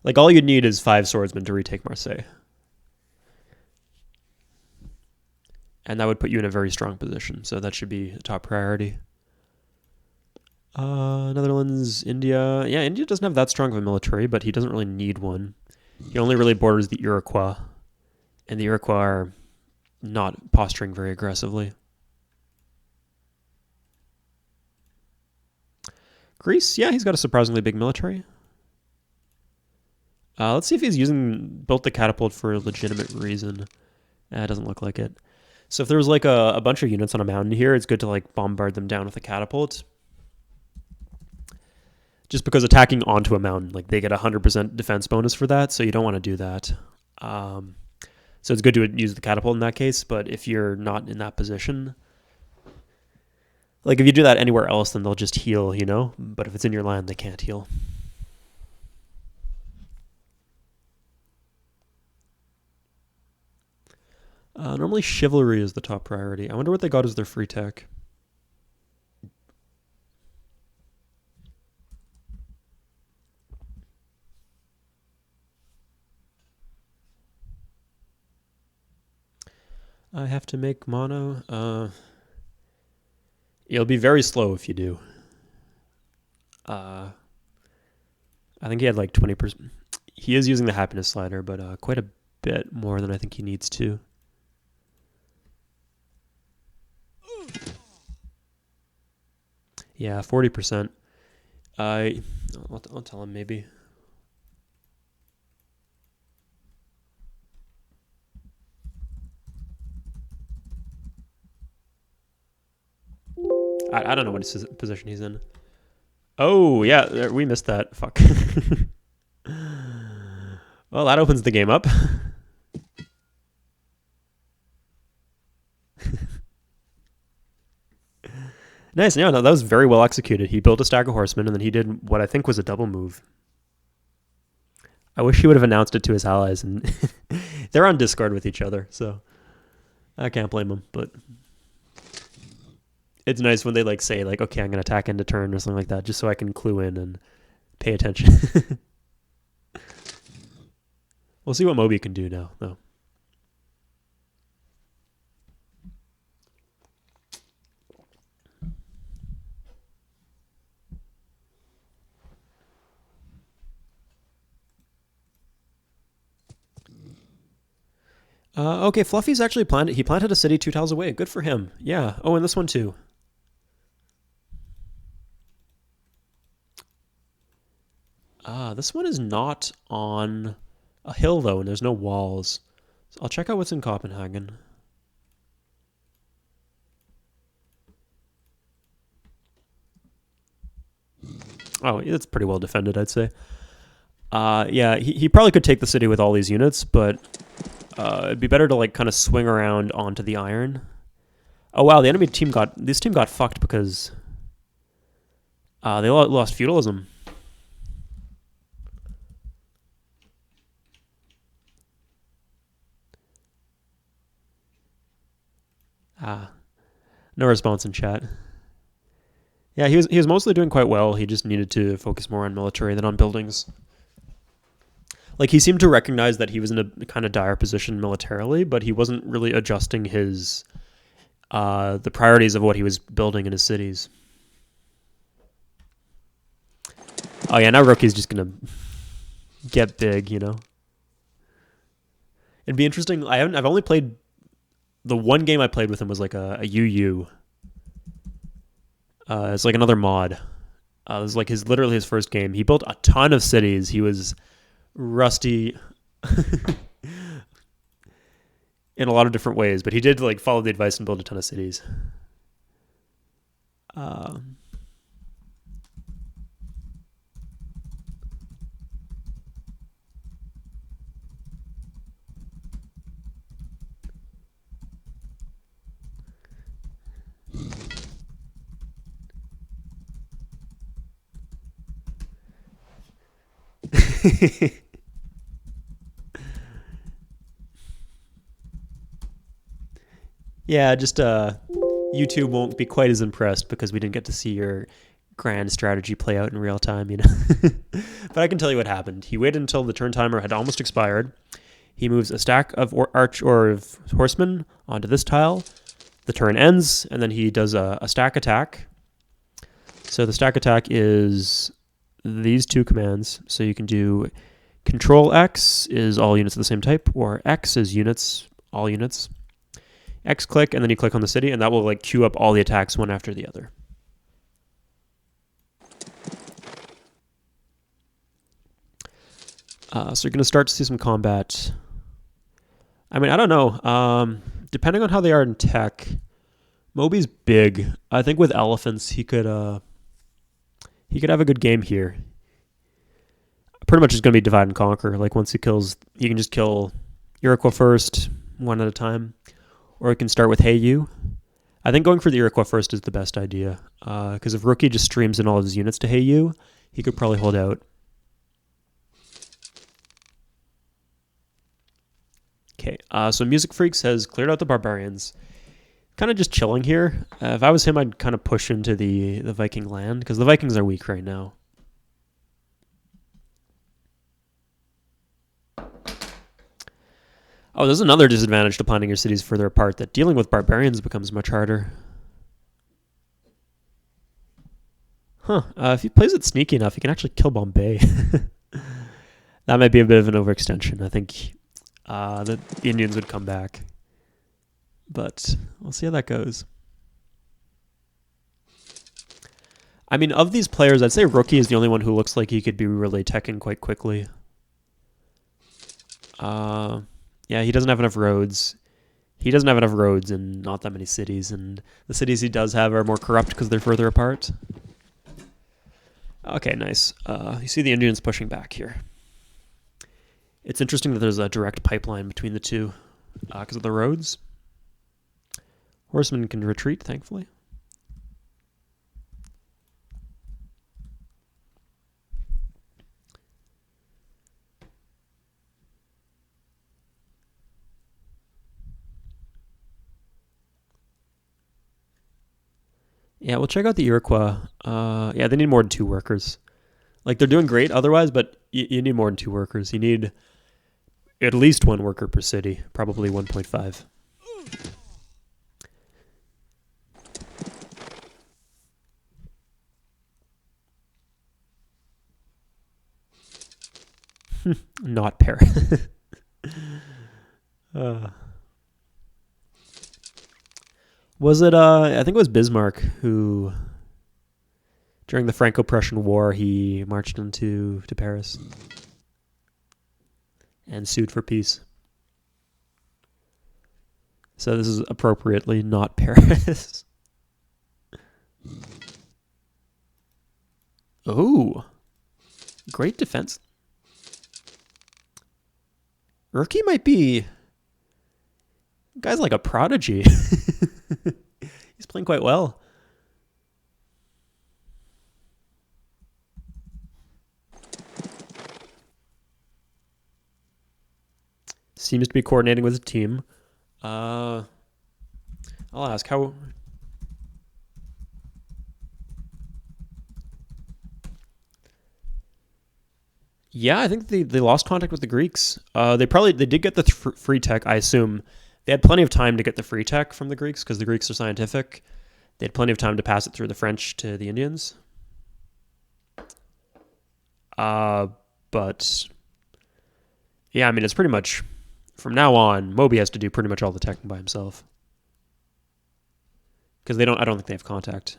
Like, all you'd need is 5 swordsmen to retake Marseille. And that would put you in a very strong position, so that should be a top priority. Netherlands, India. Yeah, India doesn't have that strong of a military, but he doesn't really need one. He only really borders the Iroquois, and the Iroquois are not posturing very aggressively. Greece, yeah, he's got a surprisingly big military. Let's see if he's built the catapult for a legitimate reason. It doesn't look like it. So if there was like a bunch of units on a mountain here, it's good to like bombard them down with a catapult. Just because attacking onto a mountain, like they get 100% defense bonus for that, so you don't want to do that. So it's good to use the catapult in that case, but if you're not in that position, like if you do that anywhere else, then they'll just heal, you know? But if it's in your land, they can't heal. Normally chivalry is the top priority. I wonder what they got as their free tech. I have to make mono. It'll be very slow if you do. I think he had like 20%. He is using the happiness slider, but quite a bit more than I think he needs to. Yeah, 40%. I'll tell him maybe. I don't know what his position he's in. Oh, yeah, we missed that. Fuck. Well, that opens the game up. Nice. Yeah, no, that was very well executed. He built a stack of horsemen, and then he did what I think was a double move. I wish he would have announced it to his allies, and they're on Discord with each other, so I can't blame them. But it's nice when they like say like, okay, I'm gonna attack end of turn or something like that, just so I can clue in and pay attention. We'll see what Moby can do now, though. Okay, Fluffy's actually planted. He planted a city 2 tiles away. Good for him. Yeah. Oh, and this one too. This one is not on a hill though, and there's no walls. So I'll check out what's in Copenhagen. Oh, it's pretty well defended, I'd say. Yeah, he probably could take the city with all these units, but it'd be better to like kind of swing around onto the iron. Oh wow, the enemy team got fucked because they lost feudalism. No response in chat. Yeah, he was mostly doing quite well. He just needed to focus more on military than on buildings. Like he seemed to recognize that he was in a kind of dire position militarily, but he wasn't really adjusting his the priorities of what he was building in his cities. Oh yeah, now Rookie's just gonna get big, you know. It'd be interesting. I've only played the one game I played with him was like a UU. It's like another mod. It was like literally his first game. He built a ton of cities. He was rusty in a lot of different ways, but he did like follow the advice and build a ton of cities. Yeah, just YouTube won't be quite as impressed because we didn't get to see your grand strategy play out in real time, you know. But I can tell you what happened. He waited until the turn timer had almost expired. He moves a stack of horsemen onto this tile. The turn ends, and then he does a stack attack. So the stack attack is these two commands. So you can do Control X is all units of the same type, or X is units, all units. X click, and then you click on the city, and that will like queue up all the attacks one after the other. So you're going to start to see some combat. I mean, I don't know. Depending on how they are in tech, Moby's big. I think with elephants, he could have a good game here. Pretty much is going to be divide and conquer. Like once he can just kill Iroquois first, one at a time. Or he can start with Hey You. I think going for the Iroquois first is the best idea. Because if Rookie just streams in all of his units to Hey You, he could probably hold out. Okay, so Music Freaks has cleared out the barbarians. Kind of just chilling here. If I was him, I'd kind of push into the Viking land, because the Vikings are weak right now. Oh, there's another disadvantage to planting your cities further apart, that dealing with barbarians becomes much harder. Huh. If he plays it sneaky enough, he can actually kill Bombay. That might be a bit of an overextension. I think the Indians would come back. But we'll see how that goes. I mean, of these players, I'd say Rookie is the only one who looks like he could be really teching quite quickly. Yeah, he doesn't have enough roads. He doesn't have enough roads and not that many cities. And the cities he does have are more corrupt because they're further apart. Okay, nice. You see the Indians pushing back here. It's interesting that there's a direct pipeline between the two because of the roads. Horsemen can retreat, thankfully. Yeah, we'll check out the Iroquois. Yeah, they need more than 2 workers. Like, they're doing great otherwise, but you need more than 2 workers. You need at least 1 worker per city, probably 1.5. Not Paris. Was it, I think it was Bismarck who, during the Franco-Prussian War, he marched into Paris and sued for peace. So this is appropriately not Paris. Oh, great defense. Urki might be, guy's like a prodigy. He's playing quite well. Seems to be coordinating with his team. I'll ask how. Yeah, I think they lost contact with the Greeks. They did get the free tech. I assume they had plenty of time to get the free tech from the Greeks because the Greeks are scientific. They had plenty of time to pass it through the French to the Indians. But yeah, I mean, it's pretty much from now on, Moby has to do pretty much all the teching by himself because I don't think they have contact.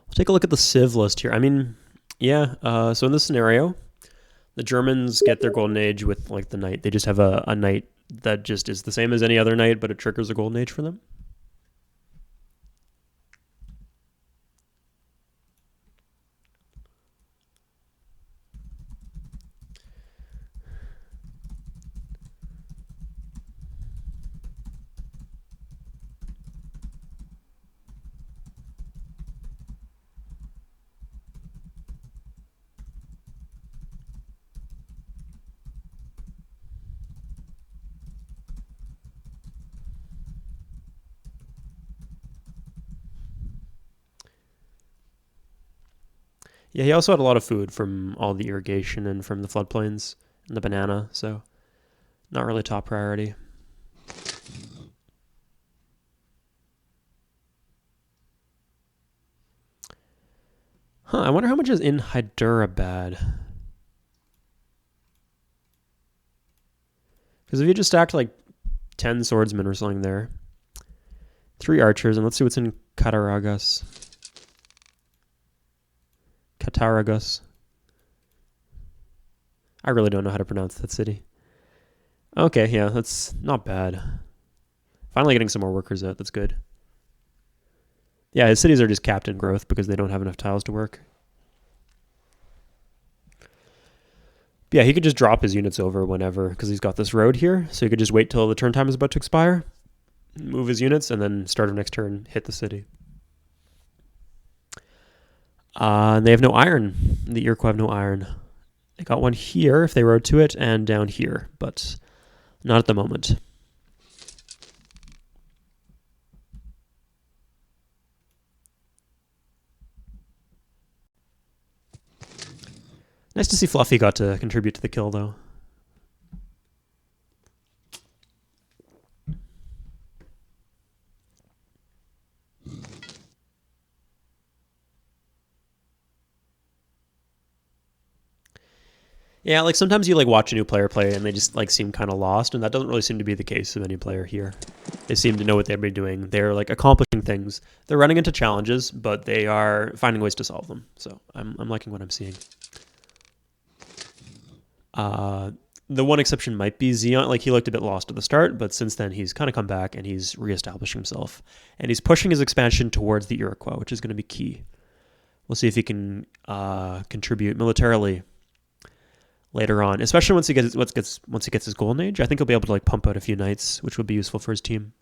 We'll take a look at the Civ list here. I mean, yeah. So in this scenario, the Germans get their golden age with like the knight. They just have a knight that just is the same as any other knight, but it triggers a golden age for them. Yeah, he also had a lot of food from all the irrigation and from the floodplains and the banana, so not really top priority. Huh, I wonder how much is in Hyderabad. Because if you just stacked like 10 swordsmen or something there, 3 archers, and let's see what's in Cataragus. I really don't know how to pronounce that city. Okay, yeah, that's not bad. Finally getting some more workers out, that's good. Yeah, his cities are just capped in growth because they don't have enough tiles to work. But yeah, he could just drop his units over whenever because he's got this road here. So he could just wait till the turn time is about to expire, move his units, and then start of next turn, hit the city. And they have no iron. The Iroquois have no iron. They got one here if they rode to it and down here, but not at the moment. Nice to see Fluffy got to contribute to the kill, though. Yeah, like sometimes you like watch a new player play and they just like seem kind of lost, and that doesn't really seem to be the case of any player here. They seem to know what they've been doing. They're like accomplishing things. They're running into challenges, but they are finding ways to solve them. So I'm liking what I'm seeing. The one exception might be Xeon. Like he looked a bit lost at the start, but since then he's kind of come back and he's reestablishing himself, and he's pushing his expansion towards the Iroquois, which is going to be key. We'll see if he can contribute militarily later on, especially once he gets his golden age. I think he'll be able to like pump out a few knights, which would be useful for his team.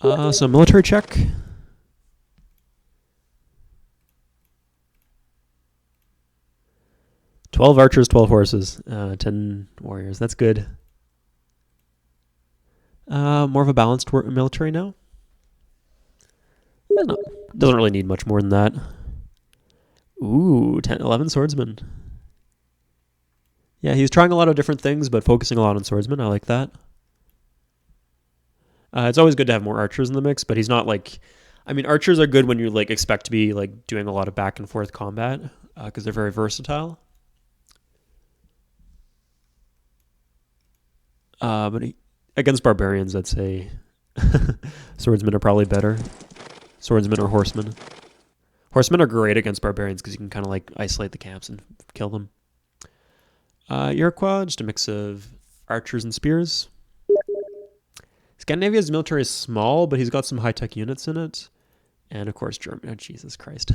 So military check. 12 archers, 12 horses, 10 warriors. That's good. More of a balanced military now. No, doesn't really need much more than that. Ooh, 10, 11 swordsmen. Yeah, he's trying a lot of different things, but focusing a lot on swordsmen. I like that. It's always good to have more archers in the mix, but he's not like... I mean, archers are good when you like expect to be like doing a lot of back and forth combat because they're very versatile. But against barbarians, I'd say swordsmen are probably better. Swordsmen or horsemen. Horsemen are great against barbarians because you can kind of like isolate the camps and kill them. Iroquois, just a mix of archers and spears. Scandinavia's military is small, but he's got some high-tech units in it. And of course, Germany. Oh, Jesus Christ.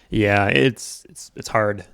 Yeah, it's hard.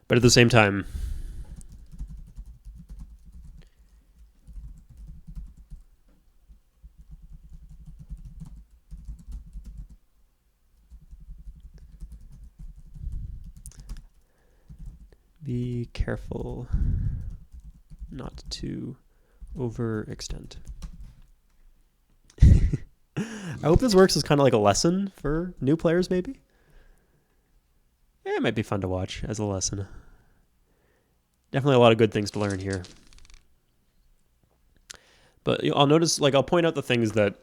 But at the same time, be careful not to overextend. I hope this works as kind of like a lesson for new players, maybe. Yeah, it might be fun to watch as a lesson. Definitely a lot of good things to learn here. But I'll notice, like, I'll point out the things that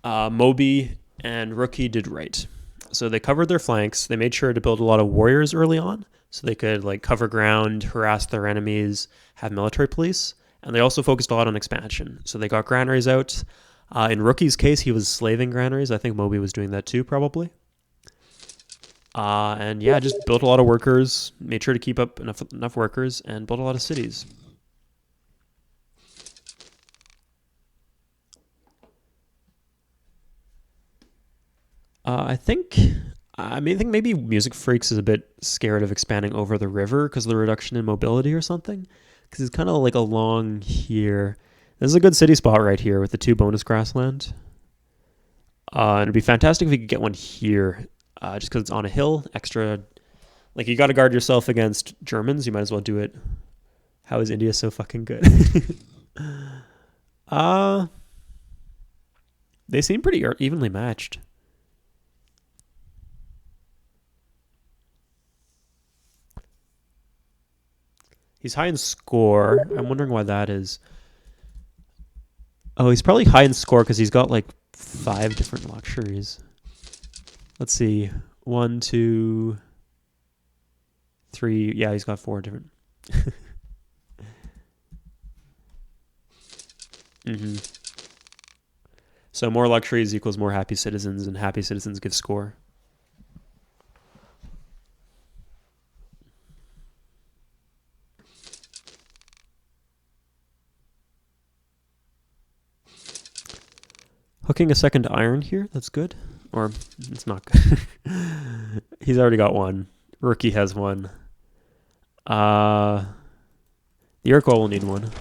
Moby and Rookie did right. So they covered their flanks. They made sure to build a lot of warriors early on, so they could like cover ground, harass their enemies, have military police, and they also focused a lot on expansion. So they got granaries out. In Rookie's case, he was slaving granaries. I think Moby was doing that too, probably. And yeah, just built a lot of workers, made sure to keep up enough workers, and built a lot of cities. I think maybe Music Freaks is a bit scared of expanding over the river because of the reduction in mobility or something. Because it's kind of like along here. This is a good city spot right here with the 2 bonus grassland. And it'd be fantastic if we could get one here, just because it's on a hill. Extra, like you got to guard yourself against Germans. You might as well do it. How is India so fucking good? They seem pretty evenly matched. He's high in score. I'm wondering why that is. Oh, he's probably high in score because he's got like 5 different luxuries. Let's see. 1, 2, 3. Yeah, he's got 4 different. So more luxuries equals more happy citizens, and happy citizens give score. Hooking a second iron here, that's good. Or, it's not good. He's already got one. Rookie has one. The Iroquois will need one.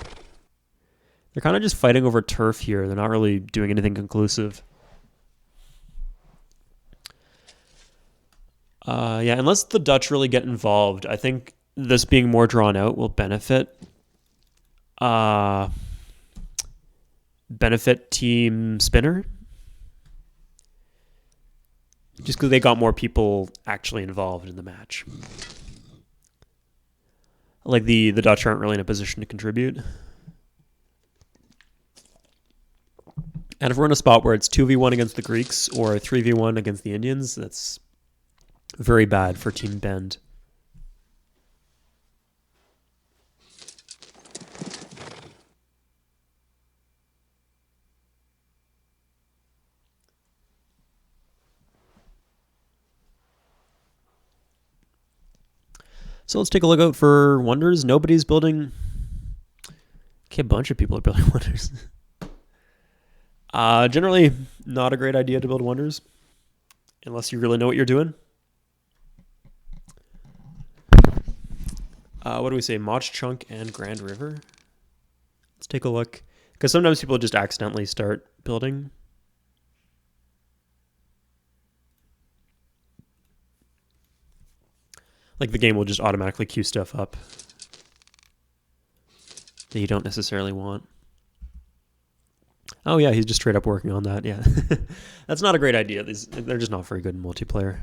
They're kind of just fighting over turf here. They're not really doing anything conclusive. Yeah, unless the Dutch really get involved, I think this being more drawn out will benefit Team Spinner. Just because they got more people actually involved in the match. Like the Dutch aren't really in a position to contribute. And if we're in a spot where it's 2v1 against the Greeks or 3v1 against the Indians, that's very bad for Team Bend. So let's take a look out for wonders. Nobody's building. Okay, a bunch of people are building wonders. Generally, not a great idea to build wonders, unless you really know what you're doing. What do we say? Mach Chunk and Grand River. Let's take a look. Because sometimes people just accidentally start building. Like the game will just automatically queue stuff up that you don't necessarily want. Oh yeah, he's just straight up working on that, yeah. That's not a great idea. They're just not very good in multiplayer.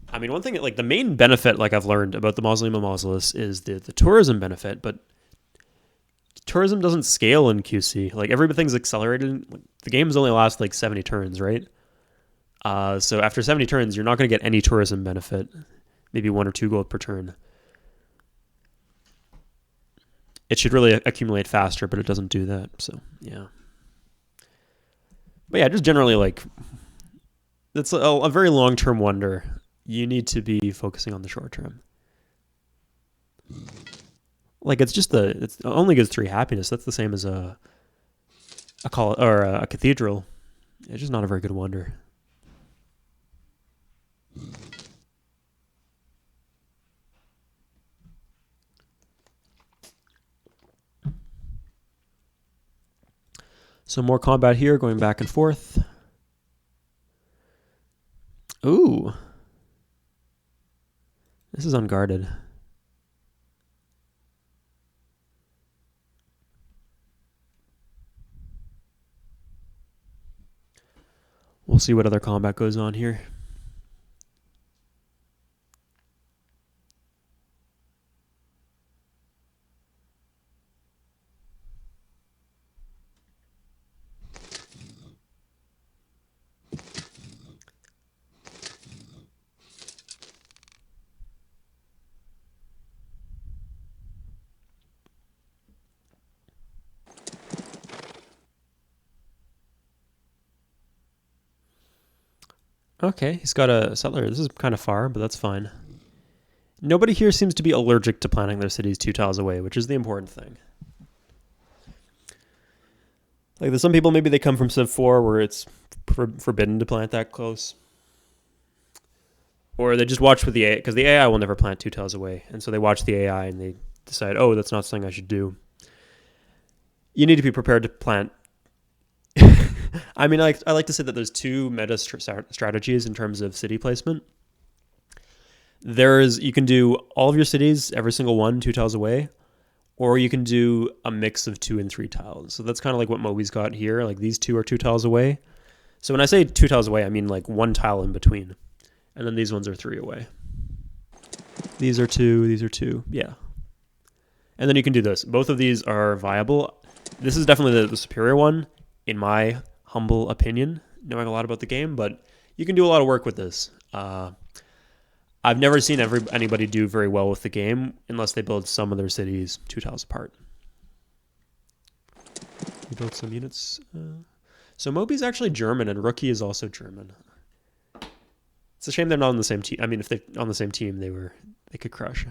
I mean, one thing, like the main benefit, like I've learned about the Mausoleum of Mausolus is the tourism benefit, but tourism doesn't scale in QC. Like everything's accelerated. The games only last like 70 turns, right? So after 70 turns, you're not going to get any tourism benefit. Maybe 1 or 2 gold per turn. It should really accumulate faster, but it doesn't do that. So, yeah. But yeah, just generally like, it's a very long-term wonder. You need to be focusing on the short term. Like it only gives 3 happiness. That's the same as a cathedral. It's just not a very good wonder. So more combat here, going back and forth. Ooh. This is unguarded. We'll see what other combat goes on here. Okay, he's got a settler. This is kind of far, but that's fine. Nobody here seems to be allergic to planting their cities 2 tiles away, which is the important thing. Like, there's some people, maybe they come from Civ 4 where it's forbidden to plant that close. Or they just watch with the AI, because the AI will never plant 2 tiles away. And so they watch the AI and they decide, oh, that's not something I should do. You need to be prepared to plant. I mean, I like to say that there's 2 meta strategies in terms of city placement. You can do all of your cities, every single one, 2 tiles away, or you can do a mix of 2 and 3 tiles. So that's kind of like what Moby's got here. Like these 2 are 2 tiles away. So when I say 2 tiles away, I mean like 1 tile in between. And then these ones are 3 away. These are 2, these are 2, yeah. And then you can do this. Both of these are viable. This is definitely the superior one, in my humble opinion, knowing a lot about the game, but you can do a lot of work with this. I've never seen anybody do very well with the game unless they build some of their cities 2 tiles apart. We built some units. So Moby's actually German, and Rookie is also German. It's a shame they're not on the same team. I mean, if they're on the same team, they could crush.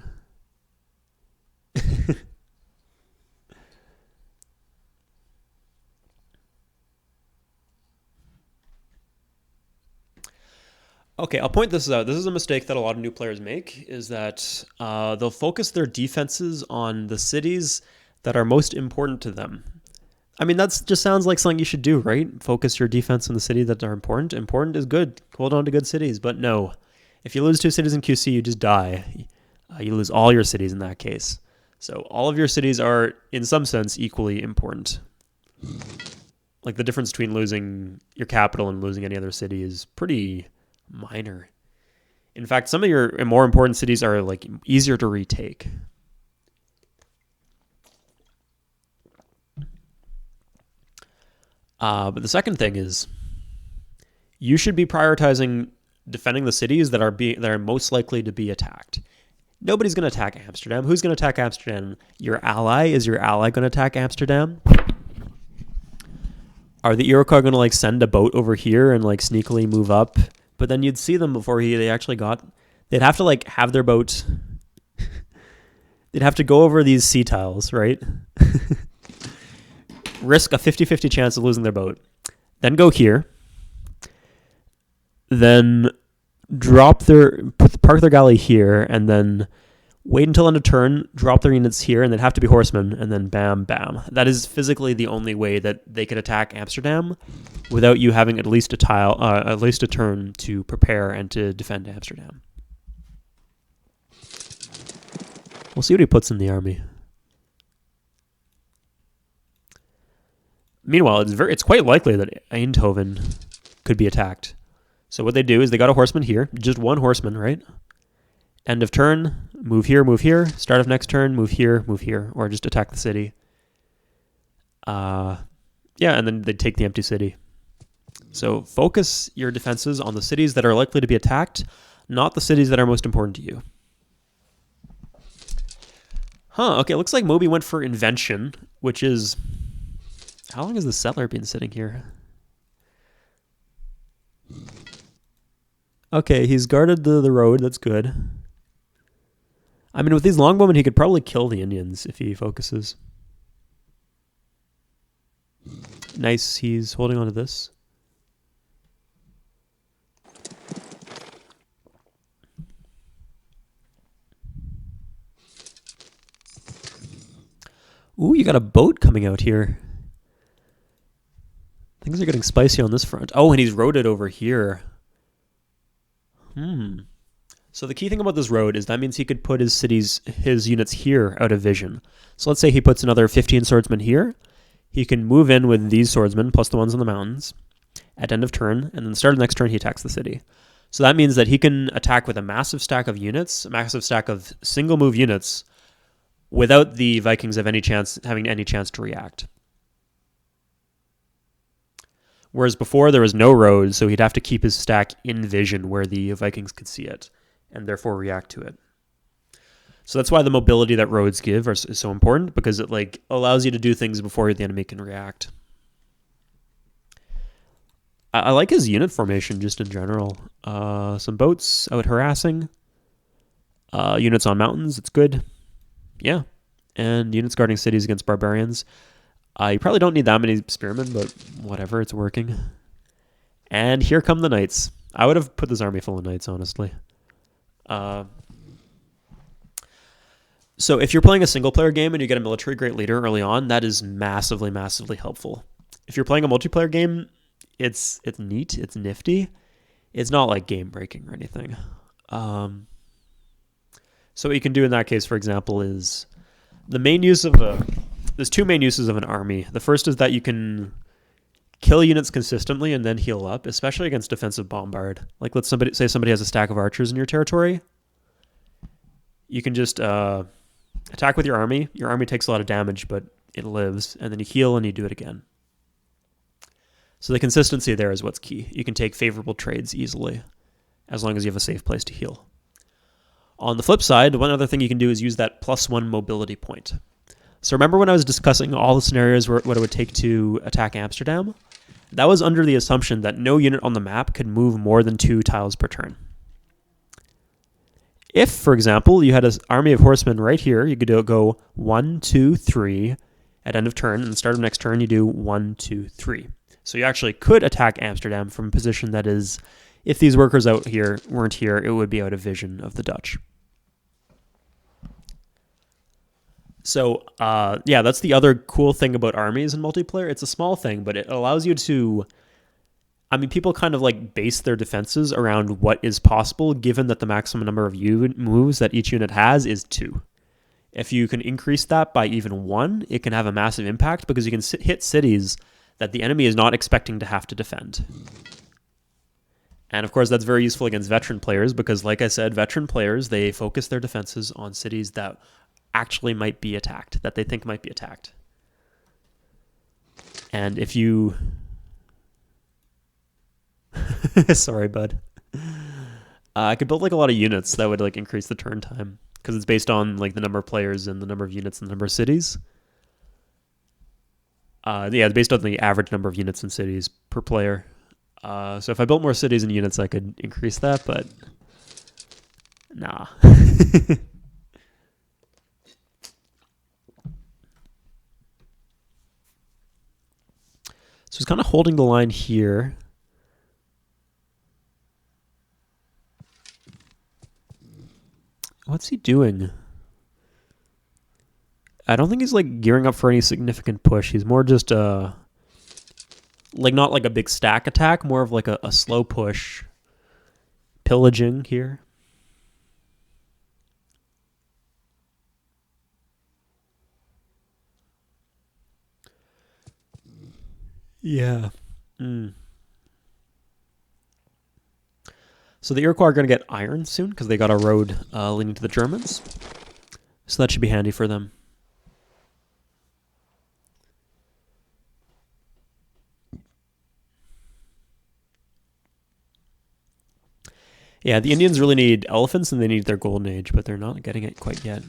Okay, I'll point this out. This is a mistake that a lot of new players make, is that they'll focus their defenses on the cities that are most important to them. I mean, that just sounds like something you should do, right? Focus your defense on the city that are important. Important is good. Hold on to good cities. But no, if you lose 2 cities in QC, you just die. You lose all your cities in that case. So all of your cities are, in some sense, equally important. Like the difference between losing your capital and losing any other city is pretty minor. In fact, some of your more important cities are like easier to retake. But the second thing is, you should be prioritizing defending the cities that are most likely to be attacked. Nobody's going to attack Amsterdam. Who's going to attack Amsterdam? Your ally? Is your ally going to attack Amsterdam? Are the Iroquois going to like send a boat over here and like sneakily move up? But then you'd see them before they actually got. They'd have to like have their boat. They'd have to go over these sea tiles, right? Risk a 50-50 chance of losing their boat. Then go here. Then park their galley here, and then wait until end of turn, drop their units here, and they'd have to be horsemen, and then bam, bam. That is physically the only way that they could attack Amsterdam without you having at least a turn to prepare and to defend Amsterdam. We'll see what he puts in the army. Meanwhile, it's quite likely that Eindhoven could be attacked. So what they do is they got a horseman here, just one horseman, right? End of turn, move here. Start of next turn, move here, or just attack the city. And then they take the empty city. So focus your defenses on the cities that are likely to be attacked, not the cities that are most important to you. Okay, looks like Moby went for invention, which is... How long has the settler been sitting here? Okay, he's guarded the road. That's good. I mean, with these longbowmen, he could probably kill the Indians if he focuses. Nice, he's holding on to this. Ooh, you got a boat coming out here. Things are getting spicy on this front. Oh, and he's roaded over here. So the key thing about this road is that means he could put his units here out of vision. So let's say he puts another 15 swordsmen here. He can move in with these swordsmen plus the ones in the mountains at end of turn, and then the start of the next turn he attacks the city. So that means that he can attack with a massive stack of units, a massive stack of single move units, without the Vikings having any chance to react. Whereas before there was no road, so he'd have to keep his stack in vision where the Vikings could see it and therefore react to it. So that's why the mobility that roads give is so important, because it like allows you to do things before the enemy can react. I like his unit formation just in general. Some boats out harassing. Units on mountains, it's good. Yeah. And units guarding cities against barbarians. You probably don't need that many spearmen, but whatever, it's working. And here come the knights. I would have put this army full of knights, honestly. So if you're playing a single-player game and you get a military-great leader early on, that is massively, massively helpful. If you're playing a multiplayer game, it's neat, it's nifty. It's not like game-breaking or anything. So what you can do in that case, for example, is the main use of there's two main uses of an army. The first is that you can kill units consistently and then heal up, especially against defensive bombard. Like let's say somebody has a stack of archers in your territory. You can just attack with your army. Your army takes a lot of damage, but it lives, and then you heal and you do it again. So the consistency there is what's key. You can take favorable trades easily, as long as you have a safe place to heal. On the flip side, one other thing you can do is use that +1 mobility point. So remember when I was discussing all the scenarios what it would take to attack Amsterdam? That was under the assumption that no unit on the map could move more than 2 tiles per turn. If, for example, you had an army of horsemen right here, you could go 1, 2, 3 at end of turn, and the start of next turn you do 1, 2, 3. So you actually could attack Amsterdam from a position that is if these workers out here weren't here, it would be out of vision of the Dutch. So, yeah, that's the other cool thing about armies in multiplayer. It's a small thing, but it allows you to... I mean, people kind of like base their defenses around what is possible, given that the maximum number of moves that each unit has is 2. If you can increase that by even 1, it can have a massive impact because you can hit cities that the enemy is not expecting to have to defend. And of course, that's very useful against veteran players because, like I said, veteran players, they focus their defenses on cities that actually might be attacked, that they think might be attacked. And if you... Sorry, bud. I could build like a lot of units that would like increase the turn time because it's based on like the number of players and the number of units and the number of cities. Yeah, it's based on the average number of units and cities per player. So if I built more cities and units, I could increase that, but nah. So he's kind of holding the line here. What's he doing? I don't think he's like gearing up for any significant push. He's more just like not like a big stack attack, more of like a slow push, pillaging here. Yeah. So the Iroquois are going to get iron soon because they got a road leading to the Germans. So that should be handy for them. Yeah, the Indians really need elephants and they need their golden age, but they're not getting it quite yet.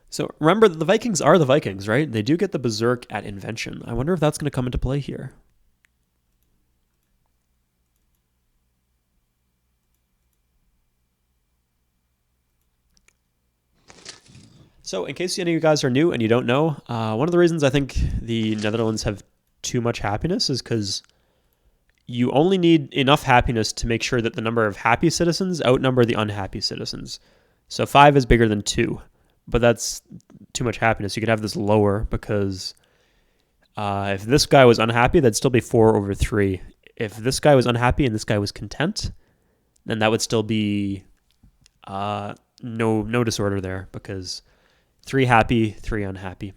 So remember, the Vikings are the Vikings, right? They do get the Berserk at Invention. I wonder if that's going to come into play here. So in case any of you guys are new and you don't know, one of the reasons I think the Netherlands have too much happiness is because you only need enough happiness to make sure that the number of happy citizens outnumber the unhappy citizens. So 5 is bigger than 2, but that's too much happiness. You could have this lower because if this guy was unhappy, that'd still be 4 over 3. If this guy was unhappy and this guy was content, then that would still be no disorder there because 3 happy, 3 unhappy.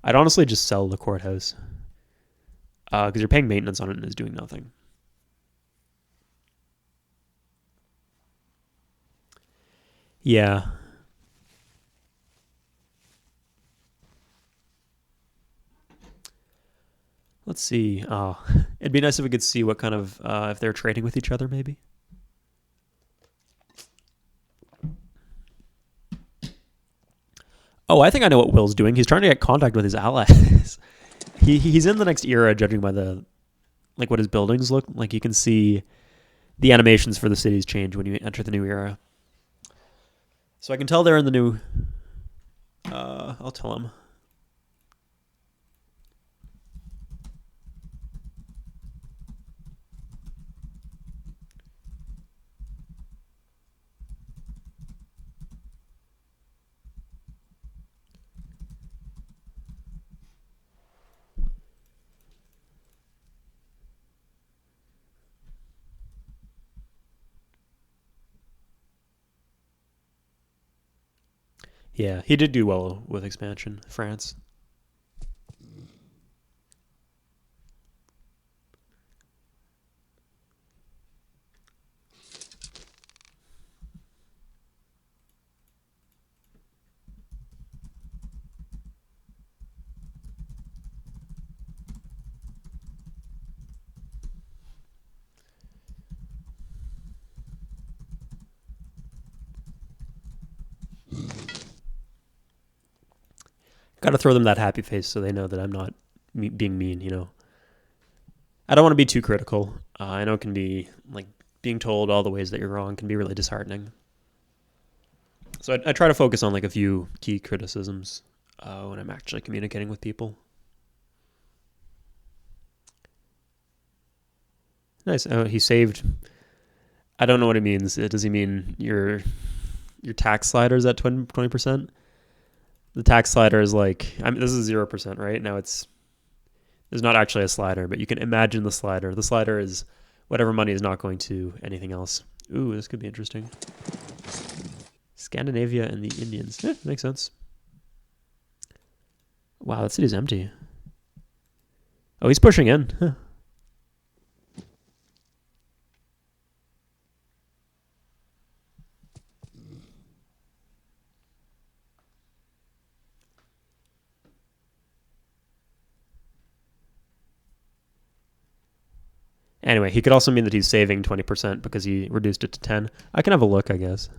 I'd honestly just sell the courthouse because you're paying maintenance on it and it's doing nothing. Yeah. Let's see. It'd be nice if we could see what kind of, if they're trading with each other, maybe. Oh, I think I know what Will's doing. He's trying to get contact with his allies. He's in the next era, judging by the, like, what his buildings look like. You can see the animations for the cities change when you enter the new era. So I can tell they're in the new. I'll tell him. Yeah, he did do well with expansion, France. Got to throw them that happy face so they know that I'm not being mean, you know. I don't want to be too critical. I know it can be, like, being told all the ways that you're wrong can be really disheartening. So I try to focus on, like, a few key criticisms when I'm actually communicating with people. Nice. Oh, he saved. I don't know what it means. Does he mean your tax slider is at 20%? The tax slider is like, I mean, this is 0%, right? Now there's not actually a slider, but you can imagine the slider. The slider is whatever money is not going to anything else. Ooh, this could be interesting. Scandinavia and the Indians. Makes sense. Wow, that city's empty. Oh, he's pushing in. Huh. Anyway, he could also mean that he's saving 20% because he reduced it to 10. I can have a look, I guess.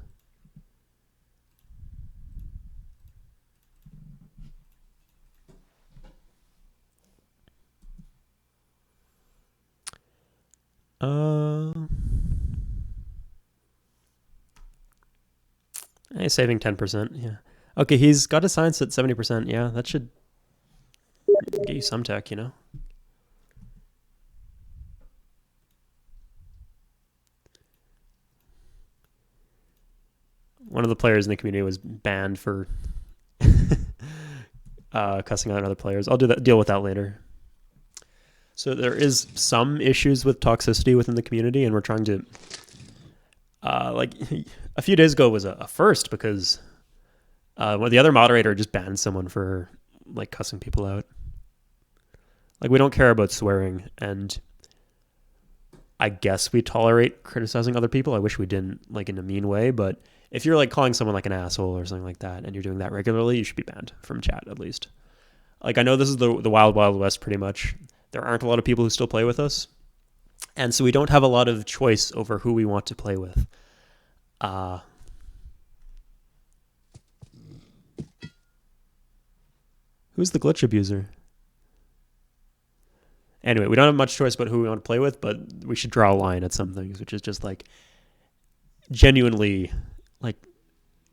He's saving 10%. Yeah. Okay, he's got his science at 70%. Yeah, that should get you some tech, you know? One of the players in the community was banned for cussing out other players. I'll deal with that later. So there is some issues with toxicity within the community, and we're trying to like a few days ago was a first because the other moderator just banned someone for like cussing people out. Like we don't care about swearing, and I guess we tolerate criticizing other people. I wish we didn't, like in a mean way, but if you're like calling someone like an asshole or something like that, and you're doing that regularly, you should be banned from chat at least. Like I know this is the wild west pretty much. There aren't a lot of people who still play with us, and so we don't have a lot of choice over who we want to play with. Who's the glitch abuser? Anyway, we don't have much choice about who we want to play with, but we should draw a line at some things, which is just like genuinely like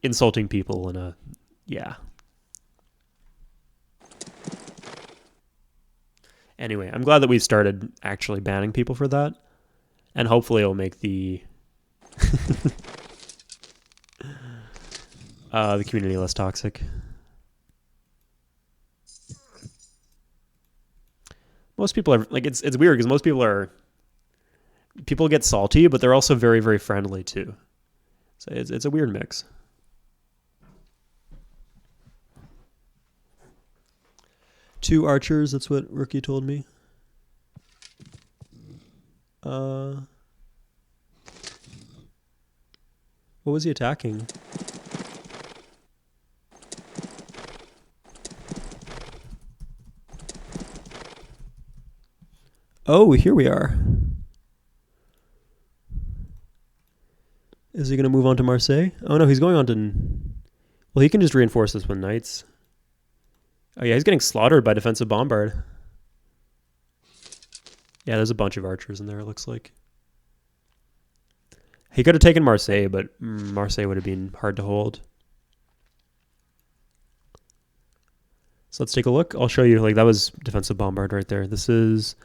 insulting people in a yeah. Anyway, I'm glad that we started actually banning people for that, and hopefully it'll make the the community less toxic. Most people are like it's weird because most people get salty, but they're also very very friendly too. So it's a weird mix. Two archers, that's what Rookie told me. What was he attacking? Oh, here we are. Is he going to move on to Marseille? Oh no, he's going on to... Well, he can just reinforce this with knights. Oh yeah, he's getting slaughtered by defensive bombard. Yeah, there's a bunch of archers in there, it looks like. He could have taken Marseille, but Marseille would have been hard to hold. So let's take a look. I'll show you, like, that was defensive bombard right there. This is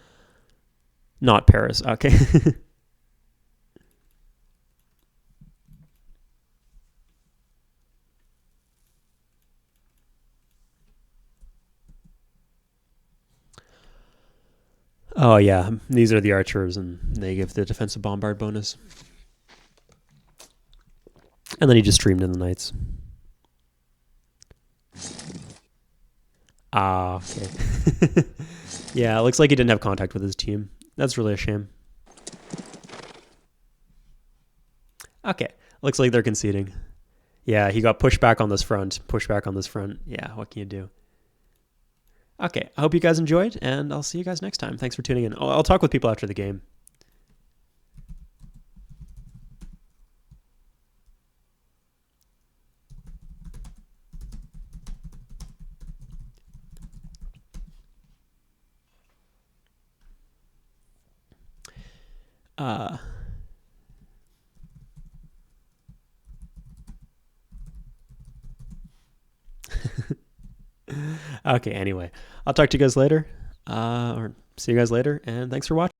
not Paris. Okay. Oh yeah, these are the archers, and they give the defensive bombard bonus. And then he just streamed in the knights. Okay. Yeah, it looks like he didn't have contact with his team. That's really a shame. Okay, looks like they're conceding. Yeah, he got pushed back on this front. Yeah, what can you do? Okay, I hope you guys enjoyed, and I'll see you guys next time. Thanks for tuning in. I'll talk with people after the game. Okay, anyway, I'll talk to you guys later, or see you guys later, and thanks for watching.